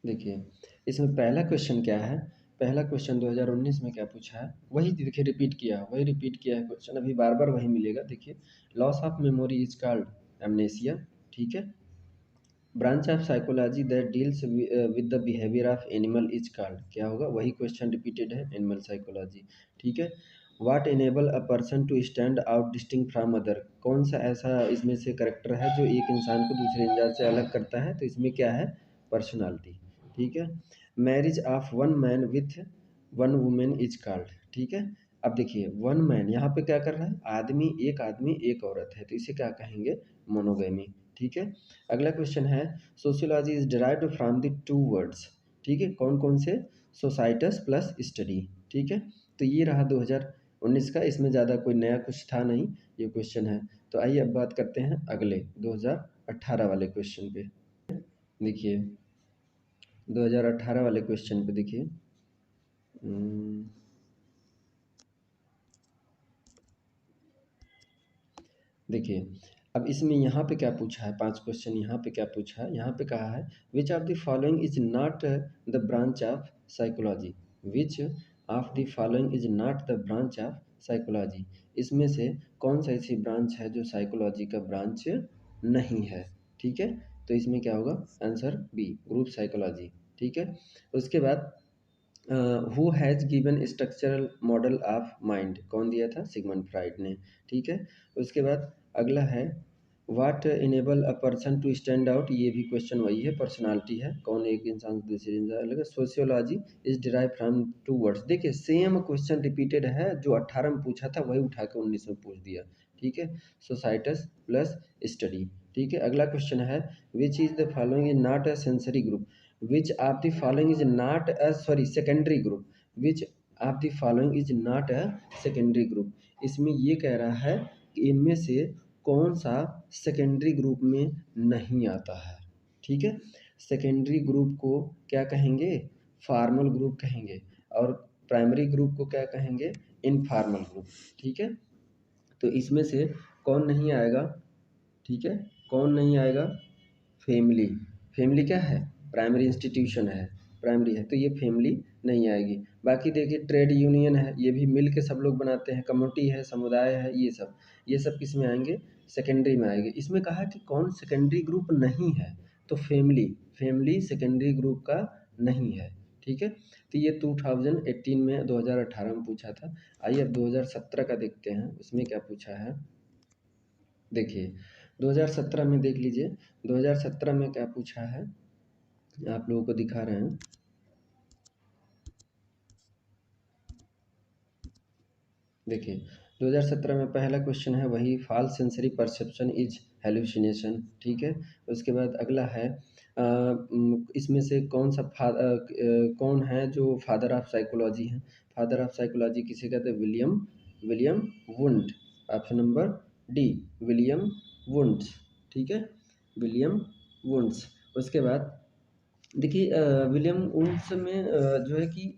देखिए इसमें पहला क्वेश्चन क्या है? पहला क्वेश्चन 2019 में क्या पूछा है, वही देखिए रिपीट किया है, वही रिपीट किया है क्वेश्चन, अभी बार बार वही मिलेगा। देखिए loss of memory is called amnesia, ठीक है? Branch of psychology that deals with the behaviour of animal is called, क्या होगा? वही क्वेश्चन रिपीटेड है, एनिमल साइकोलॉजी, ठीक है? What enable a person to stand out distinct from other, कौन सा ऐसा इसमें से करेक्टर है जो एक इंसान को दूसरे इंसान से अलग करता है? तो इसमें क्या है? पर्सनालिटी, ठीक है? Marriage of one man with one women is called, ठीक है? अब देखिए वन मैन यहाँ पे क्या कर रहा है? आदमी एक औरत है, तो इसे क्या कहेंगे? मोनोगेमी, ठीक है? अगला क्वेश्चन है sociology is derived from the two words, ठीक है? कौन कौन से? सोसाइटस प्लस स्टडी, ठीक है? तो ये रहा 2019 का, इसमें ज़्यादा कोई नया कुछ था नहीं, ये क्वेश्चन है। तो आइए अब बात करते हैं अगले 2018 वाले क्वेश्चन पे। देखिए 2018 वाले क्वेश्चन पे देखिए, देखिए अब इसमें यहाँ पे क्या पूछा है, 5 क्वेश्चन यहाँ पे क्या पूछा है, यहाँ पे कहा है which of the following is not the branch of psychology, which of the following is not the branch of psychology, इसमें से कौन सा ऐसी ब्रांच है जो साइकोलॉजी का ब्रांच नहीं है, ठीक है? तो इसमें क्या होगा? आंसर बी, ग्रुप साइकोलॉजी, ठीक है? उसके बाद who has given structural model of mind, कौन दिया था? सिगमंड फ्राइड ने, ठीक है? उसके बाद अगला है what enable a person to stand out, ये भी क्वेश्चन वही है, पर्सनालिटी है, कौन एक इंसान से दूसरे इंसान अलग है। Sociology is derive from two words, देखिए सेम क्वेश्चन रिपीटेड है, जो 18 में पूछा था वही उठा के 19 में पूछ दिया, ठीक है? सोसाइटस प्लस स्टडी, ठीक है? अगला क्वेश्चन है which is the following is not a sensory group, which of the following is not a secondary group, which of the following is not a secondary group, इसमें ये कह रहा है कि इनमें से कौन सा सेकेंडरी ग्रुप में नहीं आता है, ठीक है? सेकेंडरी ग्रुप को क्या कहेंगे? फॉर्मल ग्रुप कहेंगे, और प्राइमरी ग्रुप को क्या कहेंगे? इनफॉर्मल ग्रुप, ठीक है? तो इसमें से कौन नहीं आएगा, ठीक है? कौन नहीं आएगा? फैमिली, फैमिली क्या है? प्राइमरी इंस्टीट्यूशन है, प्राइमरी है, तो ये फैमिली नहीं आएगी। बाकी देखिए ट्रेड यूनियन है, ये भी मिल के सब लोग बनाते हैं, कम्युनिटी है, समुदाय है, ये सब किस में आएंगे? सेकेंडरी में आएंगे। इसमें कहा कि कौन सेकेंडरी ग्रुप नहीं है, तो फैमिली, फैमिली सेकेंडरी ग्रुप का नहीं है, ठीक है? तो ये 2018 में 2018 में पूछा था। आइए अब 2017 का देखते हैं, उसमें क्या पूछा है। देखिए 2017 में देख लीजिए, 2017 में क्या पूछा है, आप लोगों को दिखा रहे हैं। देखिए 2017 में पहला क्वेश्चन है वही, false sensory perception is hallucination, ठीक है। उसके बाद अगला है इसमें से कौन है जो फादर ऑफ साइकोलॉजी है। फादर ऑफ साइकोलॉजी किसे कहते हैं? William William wound. Option number D, William wounds, ठीक है, विलियम वुंड्स। उसके बाद देखिए विलियम वुंड्स में जो है कि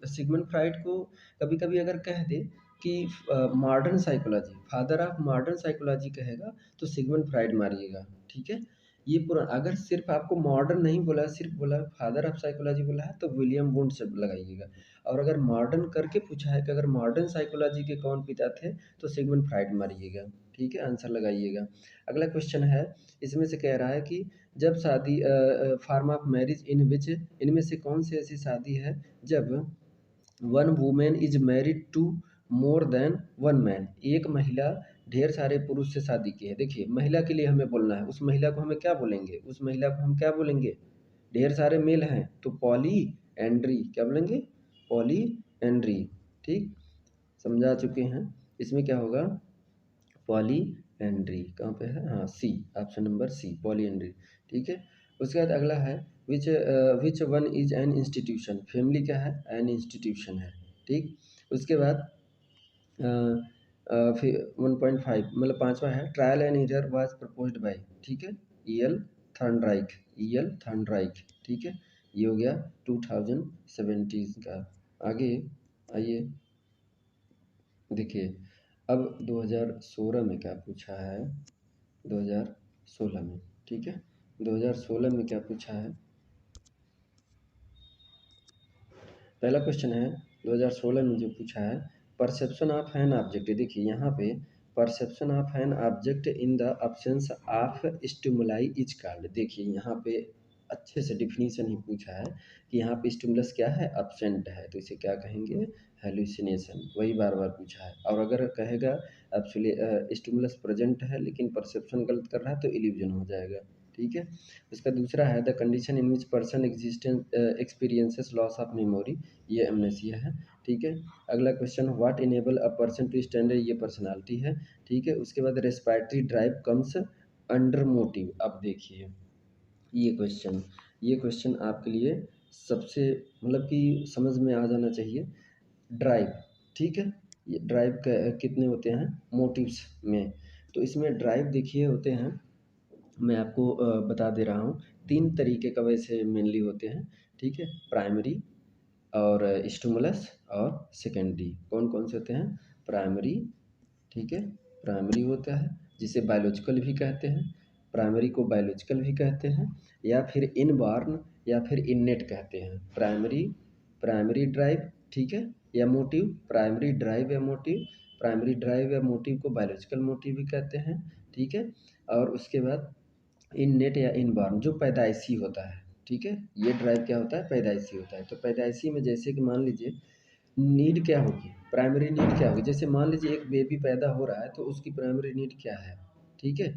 सिगमंड फ्राइड को कभी कभी अगर कह दे कि modern psychology, father of modern psychology कहेगा तो सिगमंड फ्राइड मारिएगा, ठीक है। ये पूरा अगर सिर्फ आपको मॉडर्न नहीं बोला, सिर्फ बोला फादर ऑफ साइकोलॉजी बोला है तो विलियम वुंड्स लगाइएगा। और अगर मॉडर्न करके पूछा है कि अगर मॉडर्न साइकोलॉजी के कौन पिता थे तो सिगमंड फ्राइड मारिएगा, ठीक है, आंसर लगाइएगा। अगला क्वेश्चन है, इसमें से कह रहा है कि जब शादी form of marriage in which, इनमें से कौन सी ऐसी शादी है जब one women is married to more than one man, एक महिला ढेर सारे पुरुष से शादी की है। देखिए महिला के लिए हमें बोलना है, उस महिला को हमें क्या बोलेंगे? उस महिला को हम क्या बोलेंगे? ढेर सारे मेल हैं तो पॉली एंड्री, क्या बोलेंगे? पॉली एंड्री, ठीक, समझा चुके हैं। इसमें क्या होगा? पॉली एंड्री कहाँ पे है? हाँ C, option number C, polyandry, ठीक है। उसके बाद अगला है which one is an institution, family क्या है? एन इंस्टीट्यूशन है, ठीक। उसके बाद फिर 1.5 मतलब पांचवा है, trial and error was proposed by, ठीक है, ईएल थर्नडाइक, ईएल थर्नडाइक, ठीक है। ये हो गया 2017 का। आगे आइए देखिए, अब 2016 में क्या पूछा है, 2016 में, ठीक है, 2016 में क्या पूछा है। पहला क्वेश्चन है 2016 में जो पूछा है, परसेप्शन ऑफ एन ऑब्जेक्ट। देखिए यहाँ पे perception of an object in the absence of stimuli is called. देखिए यहाँ पे अच्छे से डिफिनीशन ही पूछा है कि यहाँ पे स्टिमुलस क्या है? अब्सेंट है, तो इसे क्या कहेंगे? हेलुसिनेशन। वही बार बार पूछा है। और अगर कहेगा स्टिमुलस प्रेजेंट है लेकिन परसेप्शन गलत कर रहा है तो इल्यूजन हो जाएगा, ठीक है। उसका दूसरा है the condition in which person experiences loss of memory, ये एमनेसिया है, ठीक है। अगला question, what enable a person to stand, ये पर्सनालिटी है, ठीक है। उसके बाद respiratory drive comes under motive. अब देखिए ये क्वेश्चन आपके लिए सबसे मतलब कि समझ में आ जाना चाहिए। ड्राइव, ठीक है, ये ड्राइव कितने होते हैं मोटिव्स में? तो इसमें ड्राइव देखिए होते हैं, मैं आपको बता दे रहा हूँ, तीन तरीके का वैसे मेनली होते हैं, ठीक है। प्राइमरी और स्टिमुलस और सेकेंडरी। कौन कौन से होते हैं? प्राइमरी, ठीक है, प्राइमरी होता है जिसे बायोलॉजिकल भी कहते हैं, प्राइमरी को बायोलॉजिकल भी कहते हैं, या फिर इनबॉर्न या फिर इननेट कहते हैं। प्राइमरी, प्राइमरी ड्राइव, ठीक है, या मोटिव, प्राइमरी ड्राइव या मोटिव, प्राइमरी ड्राइव या मोटिव को बायोलॉजिकल मोटिव भी कहते हैं, ठीक है। और उसके बाद इननेट या इनबॉर्न जो पैदाइशी होता है, ठीक है। ये ड्राइव क्या होता है? पैदाइशी होता है। तो पैदाइशी में जैसे कि मान लीजिए नीड क्या होगी, प्राइमरी नीड क्या होगी? जैसे मान लीजिए एक बेबी पैदा हो रहा है तो उसकी प्राइमरी नीड क्या है, ठीक है,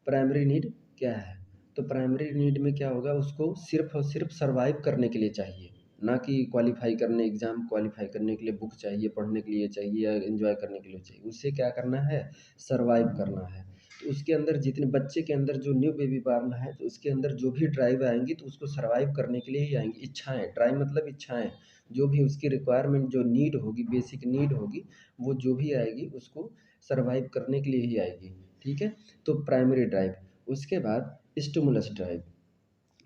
प्राइमरी नीड क्या है? तो प्राइमरी नीड में क्या होगा? उसको सिर्फ और सिर्फ सर्वाइव करने के लिए चाहिए, ना कि क्वालिफाई करने, एग्ज़ाम क्वालिफाई करने के लिए बुक चाहिए, पढ़ने के लिए चाहिए या एंजॉय करने के लिए चाहिए। उससे क्या करना है? सर्वाइव करना है। तो उसके अंदर जितने बच्चे के अंदर जो न्यू बेबी बॉर्न है तो उसके अंदर जो भी ड्राइव आएंगी तो उसको सर्वाइव करने के लिए ही आएंगी। इच्छाएं, ड्राइव मतलब इच्छाएं, जो भी उसकी रिक्वायरमेंट जो नीड होगी, बेसिक नीड होगी, वो जो भी आएगी उसको सर्वाइव करने के लिए ही आएगी, ठीक है। तो प्राइमरी ड्राइव। उसके बाद स्टिमुलस ड्राइव,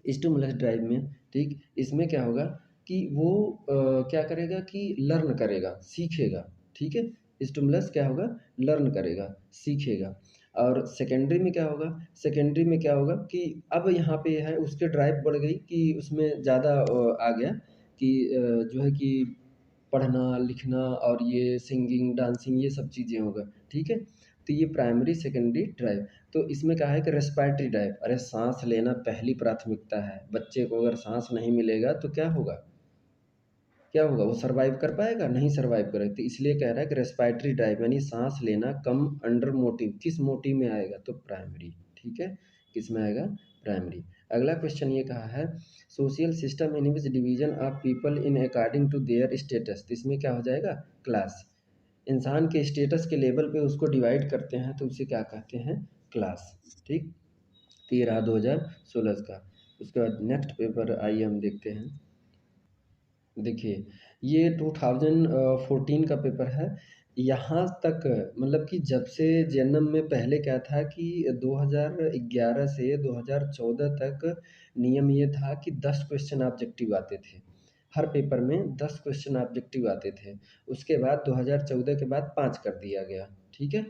स्टिमुलस ड्राइव में, ठीक, इसमें क्या होगा कि वो क्या करेगा कि लर्न करेगा, सीखेगा, ठीक है। स्टिमुलस क्या होगा? लर्न करेगा, सीखेगा। और सेकेंडरी में क्या होगा? सेकेंडरी में क्या होगा कि अब यहाँ पे है उसके ड्राइव बढ़ गई कि उसमें ज़्यादा आ गया कि जो है कि पढ़ना लिखना और ये सिंगिंग डांसिंग ये सब चीज़ें होगा, ठीक है। तो ये प्राइमरी सेकेंडरी ड्राइव। तो इसमें क्या है कि रेस्पिरेटरी ड्राइव, अरे सांस लेना पहली प्राथमिकता है। बच्चे को अगर सांस नहीं मिलेगा तो क्या होगा? क्या होगा? वो सर्वाइव कर पाएगा? नहीं सर्वाइव करेगा। तो इसलिए कह रहा है कि रेस्पिरेटरी ड्राइव यानी सांस लेना कम अंडर मोटिव, किस मोटिव में आएगा? तो प्राइमरी, ठीक है, किस में आएगा? प्राइमरी। अगला क्वेश्चन ये कहा है, social system in which division of people in according to their status, तो इसमें क्या हो जाएगा? क्लास, इंसान के स्टेटस के लेवल पे उसको डिवाइड करते हैं तो उसे क्या कहते हैं, क्लास। ठीक, तो ये रहा 2016 का। उसके बाद नेक्स्ट पेपर आइए हम देखते हैं। देखिए ये 2014 का पेपर है। यहाँ तक मतलब कि जब से जन्म में पहले क्या था कि 2011 से 2014 तक नियम ये था कि 10 क्वेश्चन ऑब्जेक्टिव आते थे। हर पेपर में 10 क्वेश्चन ऑब्जेक्टिव आते थे। उसके बाद 2014 के बाद 5 कर दिया गया। ठीक है,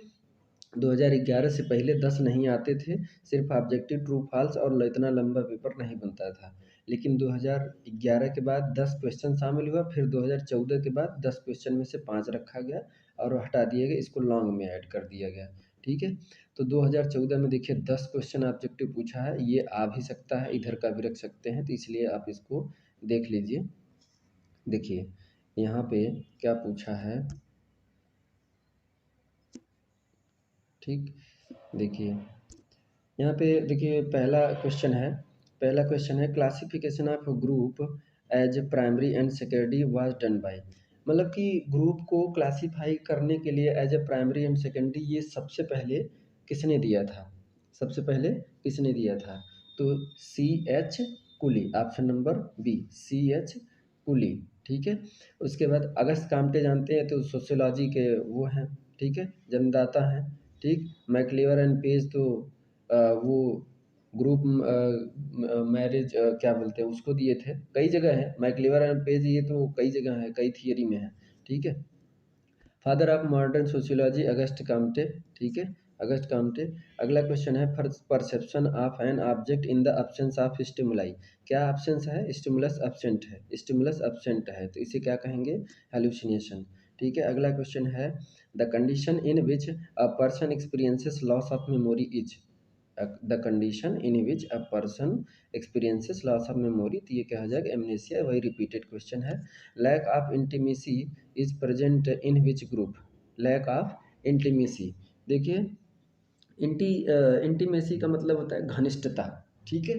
2011 से पहले 10 नहीं आते थे, सिर्फ ऑब्जेक्टिव ट्रू फॉल्स और इतना लंबा पेपर नहीं बनता था। लेकिन 2011 के बाद 10 क्वेश्चन शामिल हुआ, फिर 2014 के बाद 10 क्वेश्चन में से 5 रखा गया और हटा दिया गया, इसको लॉन्ग में ऐड कर दिया गया। ठीक है, तो 2014 में देखिए 10 क्वेश्चन ऑब्जेक्टिव पूछा है, ये आ भी सकता है, इधर का भी रख सकते हैं, तो इसलिए आप इसको देख लीजिए। देखिए यहाँ पे क्या पूछा है, ठीक, देखिए यहाँ पे देखिए पहला क्वेश्चन है classification of group as primary and secondary was done by. मतलब कि ग्रुप को क्लासिफाई करने के लिए as a primary and secondary ये सबसे पहले किसने दिया था, सबसे पहले किसने दिया था, तो C H Cooley, option number B C H Cooley. ठीक है, उसके बाद अगस्त काम्टे जानते हैं तो सोशियोलॉजी के वो हैं, ठीक है, जन्मदाता हैं। ठीक, मैक्लीवर एंड पेज तो वो ग्रुप मैरिज क्या बोलते हैं उसको दिए थे, कई जगह है मैक्लीवर एंड पेज, ये तो कई जगह है, कई थियरी में है। ठीक है, father of modern sociology Auguste Comte. ठीक है, अगस्ट काम्टे। अगला क्वेश्चन है perception of an object in the absence of stimuli. क्या एब्सेंस है, स्टिमुलस एब्सेंट है, स्टिमुलस एब्सेंट है तो इसे क्या कहेंगे, हेलुसिनेशन। ठीक है, अगला क्वेश्चन है the condition in which a person experiences loss of memory is, the condition in which a person experiences loss of memory, तो ये क्या हो जाएगा, एमनेसिया। वही रिपीटेड क्वेश्चन है। Lack of intimacy is present in which group, lack of intimacy. देखिए intimacy का मतलब होता है घनिष्ठता। ठीक है,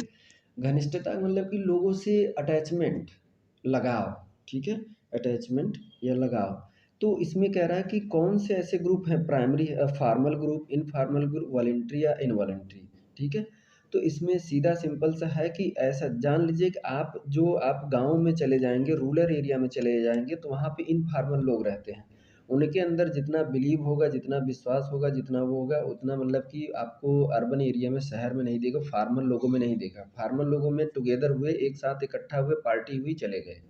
घनिष्ठता का मतलब कि लोगों से अटैचमेंट, लगाव। ठीक है, अटैचमेंट या लगाव। तो इसमें कह रहा है कि कौन से ऐसे ग्रुप हैं, primary formal group, informal group, voluntary या इनवॉलेंट्री। ठीक है, तो इसमें सीधा सिंपल सा है कि ऐसा जान लीजिए कि आप गांव में चले जाएंगे, रूरल एरिया में चले जाएंगे तो वहाँ पे इनफॉर्मल लोग रहते हैं। उनके अंदर जितना बिलीव होगा, जितना विश्वास होगा, जितना वो होगा उतना मतलब कि आपको अर्बन एरिया में, शहर में नहीं देगा, फार्मल लोगों में नहीं देगा। फार्मल लोगों में टुगेदर हुए, एक साथ इकट्ठा हुए, पार्टी हुई, चले गए,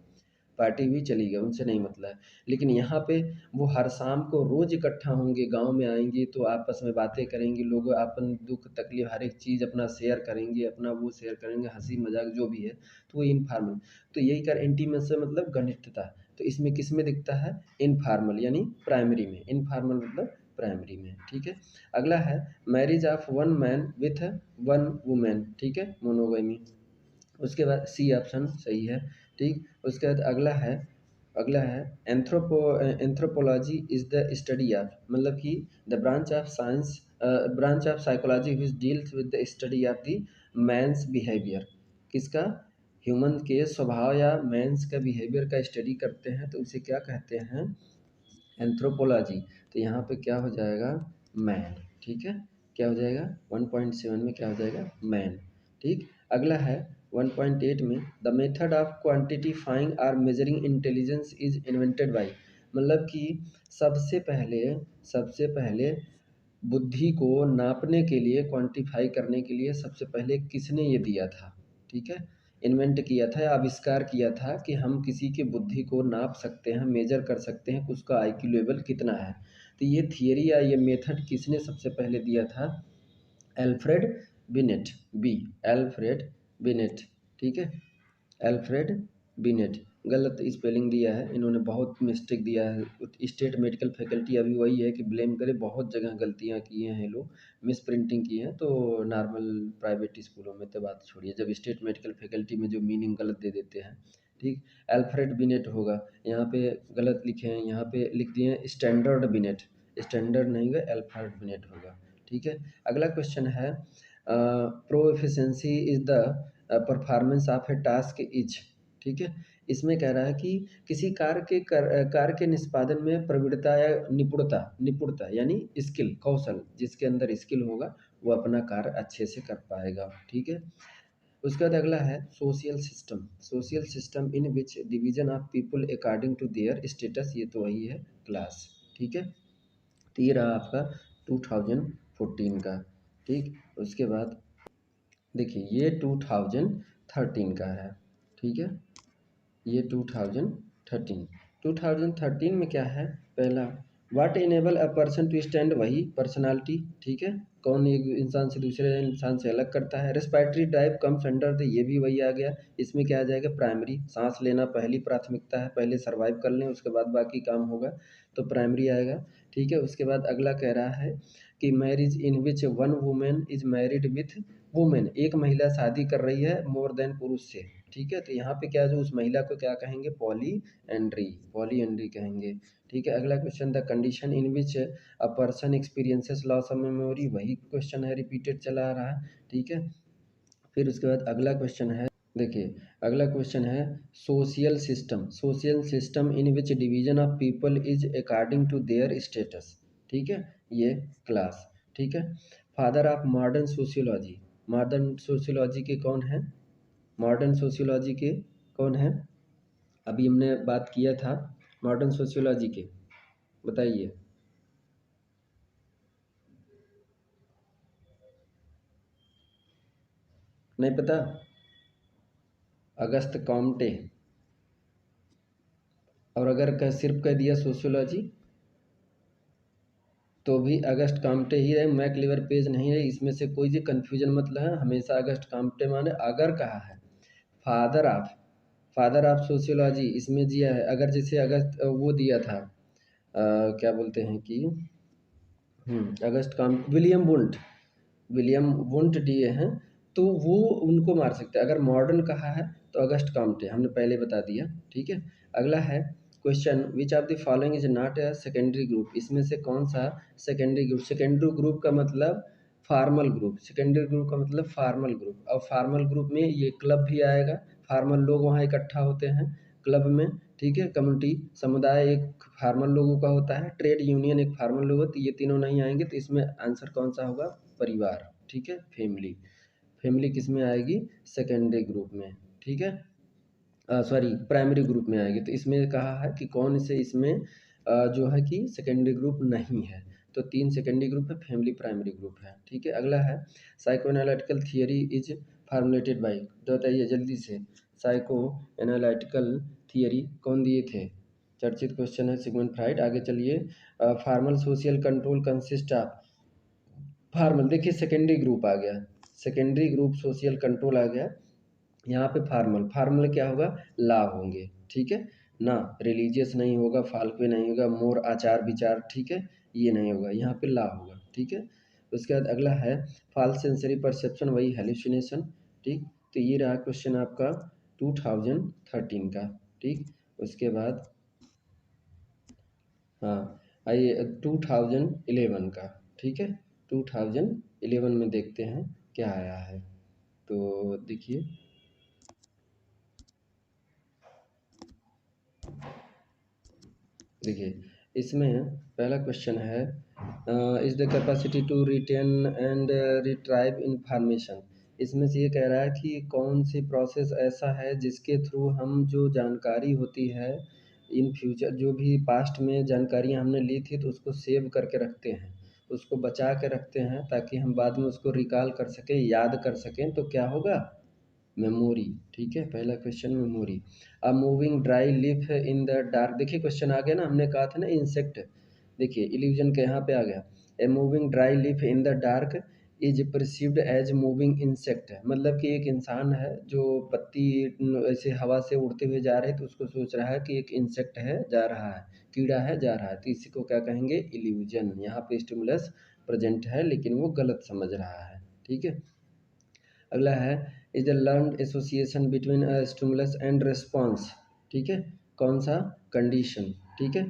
पार्टी हुई चली गई, उनसे नहीं मतलब है। लेकिन यहाँ पे वो हर शाम को रोज इकट्ठा होंगे, गांव में आएंगे तो आपस में बातें करेंगे, लोग अपन दुख तकलीफ हर एक चीज़ अपना शेयर करेंगे, अपना वो शेयर करेंगे, हंसी मजाक जो भी है, तो वो इनफॉर्मल। तो यही कर इंटीमेट से मतलब घनिष्ठता, तो इसमें किस में दिखता है, इनफॉर्मल यानी प्राइमरी में, इनफॉर्मल मतलब प्राइमरी में। ठीक है, अगला है marriage of one man with one women. ठीक है, मोनोगमी। उसके बाद सी ऑप्शन सही है। ठीक, उसके बाद अगला है anthropology is the study of, मतलब कि the branch of science, branch of psychology which deals with the study of the man's behaviour. किसका, ह्यूमन के स्वभाव या मैंस का बिहेवियर का स्टडी करते हैं तो उसे क्या कहते हैं, एंथ्रोपोलॉजी। तो यहाँ पे क्या हो जाएगा, मैन। ठीक है, क्या हो जाएगा 1.7 में क्या हो जाएगा, मैन। ठीक, अगला है 1.8 में द मेथड ऑफ क्वांटिफाइंग और measuring intelligence is invented by, मतलब कि सबसे पहले बुद्धि को नापने के लिए, क्वांटिफाई करने के लिए सबसे पहले किसने ये दिया था। ठीक है, इन्वेंट किया था या आविष्कार किया था कि हम किसी की बुद्धि को नाप सकते हैं, मेजर कर सकते हैं कि उसका आईक्यू लेवल कितना है। तो ये थियरी या ये मेथड किसने सबसे पहले दिया था, Alfred Binet, B Alfred Binet. ठीक है, एल्फ्रेड बिनेट। गलत स्पेलिंग दिया है इन्होंने, बहुत मिस्टेक दिया है। स्टेट मेडिकल फैकल्टी अभी वही है कि ब्लेम करे, बहुत जगह गलतियाँ की हैं ये लोग, मिस प्रिंटिंग की है। तो नॉर्मल प्राइवेट स्कूलों में तो बात छोड़िए, जब स्टेट मेडिकल फैकल्टी में जो मीनिंग गलत दे देते हैं। ठीक, अल्फ्रेड बिनेट होगा, यहाँ पे गलत लिखे हैं, यहाँ पे लिख दिए हैं स्टैंडर्ड बिनेट, स्टैंडर्ड नहीं होगा, अल्फ्रेड बिनेट होगा। ठीक है, अगला क्वेश्चन है proficiency is the performance of A task is. ठीक है, इसमें कह रहा है कि किसी कार्य के निष्पादन में प्रवीणता या निपुणता यानी स्किल, कौशल, जिसके अंदर स्किल होगा वो अपना कार्य अच्छे से कर पाएगा। ठीक है। उसके बाद अगला है social system in which division of people according to their status, ये तो वही है क्लास। ठीक है। तो ये रहा आपका 2014 का। ठीक। उसके बाद देखिए ये 2013 का है। ठीक है। ये 2013 2013 में क्या है, पहला what enable a person to stand, वही पर्सनालिटी। ठीक है। कौन एक इंसान से दूसरे इंसान से अलग करता है। Respiratory drive comes under the, ये भी वही आ गया। इसमें क्या आ जाएगा, प्राइमरी, सांस लेना पहली प्राथमिकता है, पहले सर्वाइव कर लें उसके बाद बाकी काम होगा, तो प्राइमरी आएगा। ठीक है। उसके बाद अगला कह रहा है कि marriage in which one women is married with women, एक महिला शादी कर रही है मोर देन पुरुष से। ठीक है। तो यहाँ पे क्या, जो उस महिला को क्या कहेंगे, पॉली एंड्री कहेंगे। ठीक है। अगला question, the condition in which a person experiences loss of memory, वही क्वेश्चन है, रिपीटेड चला आ रहा है। ठीक है। फिर उसके बाद अगला क्वेश्चन है, देखिए अगला क्वेश्चन है social system in which division of people is according to their status. ठीक है। ये क्लास। ठीक है। फादर ऑफ मॉडर्न सोशियोलॉजी के कौन है, मॉडर्न सोशियोलॉजी के कौन है, अभी हमने बात किया था मॉडर्न सोशियोलॉजी के, बताइए। नहीं पता, अगस्त कॉम्टे। और अगर सिर्फ कह दिया सोशियोलॉजी तो भी अगस्ट काम्टे ही रहे, मैक लिवर पेज नहीं है। इसमें से कोई भी कन्फ्यूजन मत है, हमेशा अगस्ट काम्टे माने। अगर कहा है फादर ऑफ सोशियोलॉजी, इसमें दिया है अगर, जैसे अगस्त वो दिया था क्या बोलते हैं कि अगस्त काम विलियम वुंट दिए हैं, तो वो उनको मार सकते हैं। अगर मॉडर्न कहा है तो अगस्ट काम्टे, हमने पहले बता दिया। ठीक है। अगला है question, which of the following is not a secondary group, इसमें से कौन सा सेकेंडरी ग्रुप का मतलब फार्मल ग्रुप, सेकेंडरी ग्रुप का मतलब फार्मल ग्रुप। और फार्मल ग्रुप में ये क्लब भी आएगा, फार्मल लोग वहाँ इकट्ठा होते हैं क्लब में। ठीक है। कम्युनिटी, समुदाय एक फार्मल लोगों का होता है, ट्रेड यूनियन एक फार्मल लोग होती है, ये तीनों नहीं आएंगे तो इसमें आंसर कौन सा होगा, परिवार। ठीक है। फैमिली किस में आएगी, सेकेंडरी ग्रुप में। ठीक है। सॉरी प्राइमरी ग्रुप में आएगी। तो इसमें कहा है कि कौन से इसमें जो है कि सेकेंडरी ग्रुप नहीं है, तो 3 सेकेंडरी ग्रुप है, फैमिली प्राइमरी ग्रुप है। ठीक है। अगला है psycho analytical theory is formulated by, तो बताइए जल्दी से, साइको एनालिटिकल थियरी कौन दिए थे, चर्चित क्वेश्चन है, सिगमंड फ्राइड। आगे चलिए, formal social control consist of, formal देखिए सेकेंडरी ग्रुप आ गया, सेकेंडरी ग्रुप सोशल कंट्रोल आ गया। यहाँ पे फार्मल क्या होगा, लॉ होंगे। ठीक है ना, रिलीजियस नहीं होगा, फाल्के नहीं होगा, मोर आचार विचार। ठीक है। ये नहीं होगा, यहाँ पे लॉ होगा। ठीक है। उसके बाद अगला है फॉल्स सेंसरी परसेप्शन, वही हेलुसिनेशन। ठीक। तो ये रहा क्वेश्चन आपका 2013 का। ठीक। उसके बाद हाँ आइए 2011 का। ठीक है। 2011 में देखते हैं क्या आया है, तो देखिए इसमें पहला क्वेश्चन है, is the capacity to retain and retrieve information. इसमें से ये कह रहा है कि कौन सी प्रोसेस ऐसा है जिसके थ्रू हम जो जानकारी होती है इन फ्यूचर, जो भी पास्ट में जानकारियाँ हमने ली थी तो उसको सेव करके रखते हैं, उसको बचा के रखते हैं ताकि हम बाद में उसको रिकॉल कर सकें, याद कर सकें, तो क्या होगा, मेमोरी। ठीक है। पहला question memory. A moving dry leaf in the dark, देखिए क्वेश्चन आ गया ना, हमने कहा था ना इंसेक्ट, देखिए इल्यूजन के यहाँ पे आ गया। A moving dry leaf in the dark is perceived as moving insect, मतलब कि एक इंसान है जो पत्ती ऐसे हवा से उड़ते हुए जा रहे, तो उसको सोच रहा है कि एक इंसेक्ट है जा रहा है, कीड़ा है जा रहा है, तो इसी को क्या कहेंगे, इल्यूजन। यहाँ पे स्टिमुलस प्रेजेंट है लेकिन वो गलत समझ रहा है। ठीक है। अगला है is the learned association between stimulus and response. ठीक है। कौन सा, कंडीशन। ठीक है।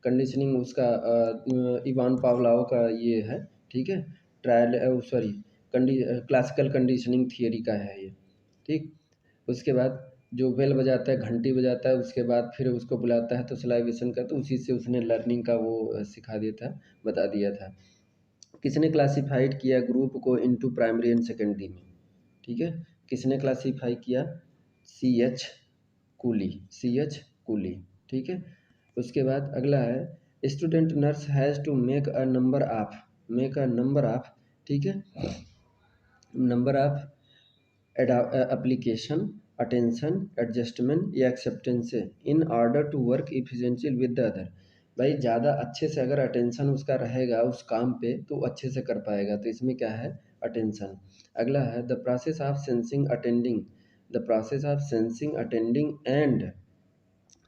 कंडीशनिंग उसका इवान पावलाओ का ये है। ठीक है। Trial sorry classical conditioning theory का है ये। ठीक। उसके बाद जो बेल बजाता है, घंटी बजाता है, उसके बाद फिर उसको बुलाता है तो सिलाइवेशन का, तो उसी से उसने लर्निंग का वो सिखा दिया था, बता दिया था। किसने क्लासिफाइड किया ग्रुप को इनटू प्राइमरी एंड सेकेंडरी में? ठीक है, किसने क्लासिफाई किया? C H Cooley, C H Cooley. ठीक है, उसके बाद अगला है student nurse has to make a number of, make a number of, ठीक है, number of application, attention, adjustment या acceptance in order to work efficiently with the other. भाई ज़्यादा अच्छे से अगर अटेंशन उसका रहेगा उस काम पे तो अच्छे से कर पाएगा, तो इसमें क्या है? अटेंशन। अगला है the process of sensing attending, the process of sensing attending and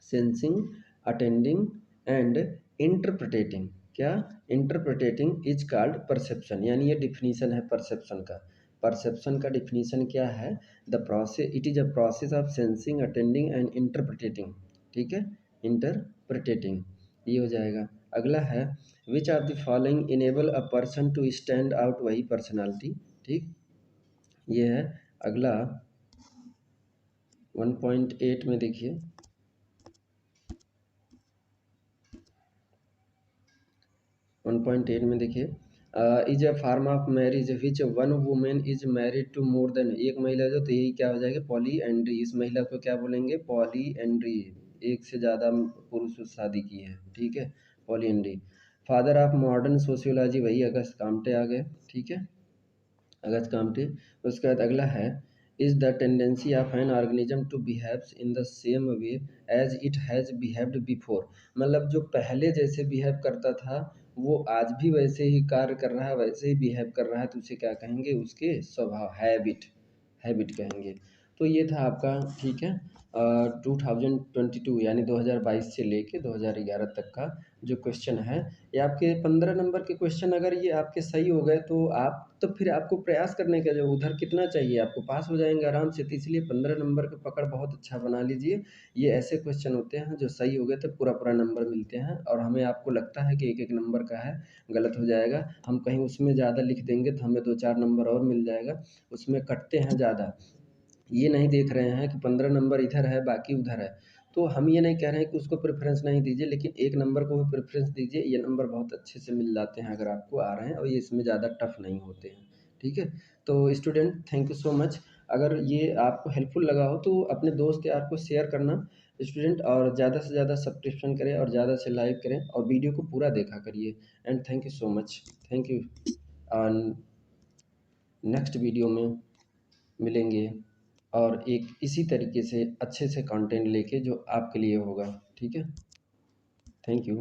sensing attending and interpreting, क्या? इंटरप्रिटेटिंग इज कॉल्ड परसेप्शन, यानी ये डिफिनीशन है परसेप्शन का। परसेप्शन का डिफिनीशन क्या है? The process, it is a process of sensing attending and interpreting, ठीक है, इंटरप्रिटेटिंग, ये हो जाएगा। अगला है which of the following enable a person to stand out, वही पर्सनालिटी, ठीक, ये है। अगला 1.8 में देखिए, 1.8 में देखिए, is a form of marriage which one women is married to more than, एक महिला जो, तो यही क्या हो जाएगा? Polyandry. इस महिला को क्या बोलेंगे? पॉली एंड्री, एक से ज़्यादा पुरुष शादी की है, ठीक है, polyandry. Father of modern sociology, वही अगस्त कामटे आ गए, ठीक है, अगस्त कामटे। उसके बाद अगला है is the tendency of an organism to behaves in the same way as it has behaved before, मतलब जो पहले जैसे बिहेव करता था वो आज भी वैसे ही कार्य कर रहा है, वैसे ही बिहेव कर रहा है, तो उसे क्या कहेंगे? उसके स्वभाव, हैबिट, हैबिट कहेंगे। तो ये था आपका, ठीक है, 2022 यानी 2022 से लेके 2011 तक का जो क्वेश्चन है, ये आपके 15 नंबर के क्वेश्चन अगर ये आपके सही हो गए तो आप, तो फिर आपको प्रयास करने का जो उधर कितना चाहिए, आपको पास हो जाएंगे आराम से। तो इसलिए 15 नंबर का पकड़ बहुत अच्छा बना लीजिए। ये ऐसे क्वेश्चन होते हैं जो सही हो गए तो पूरा पूरा नंबर मिलते हैं, और हमें आपको लगता है कि एक एक नंबर का है, गलत हो जाएगा, हम कहीं उसमें ज़्यादा लिख देंगे तो हमें 2-4 नंबर और मिल जाएगा, उसमें कटते हैं ज़्यादा। ये नहीं देख रहे हैं कि 15 नंबर इधर है बाकी उधर है, तो हम ये नहीं कह रहे हैं कि उसको प्रेफ़रेंस नहीं दीजिए, लेकिन एक नंबर को भी प्रेफ़रेंस दीजिए। ये नंबर बहुत अच्छे से मिल जाते हैं अगर आपको आ रहे हैं, और ये इसमें ज़्यादा टफ़ नहीं होते हैं, ठीक है। तो student thank you so much. अगर ये आपको हेल्पफुल लगा हो तो अपने दोस्त यार को शेयर करना स्टूडेंट, और ज़्यादा से ज़्यादा सब्सक्रिप्शन करें और ज़्यादा से लाइक करें और वीडियो को पूरा देखा करिए। And thank you so much, thank you. Next video में मिलेंगे और एक इसी तरीके से अच्छे से कंटेंट लेके जो आपके लिए होगा, ठीक है। Thank you.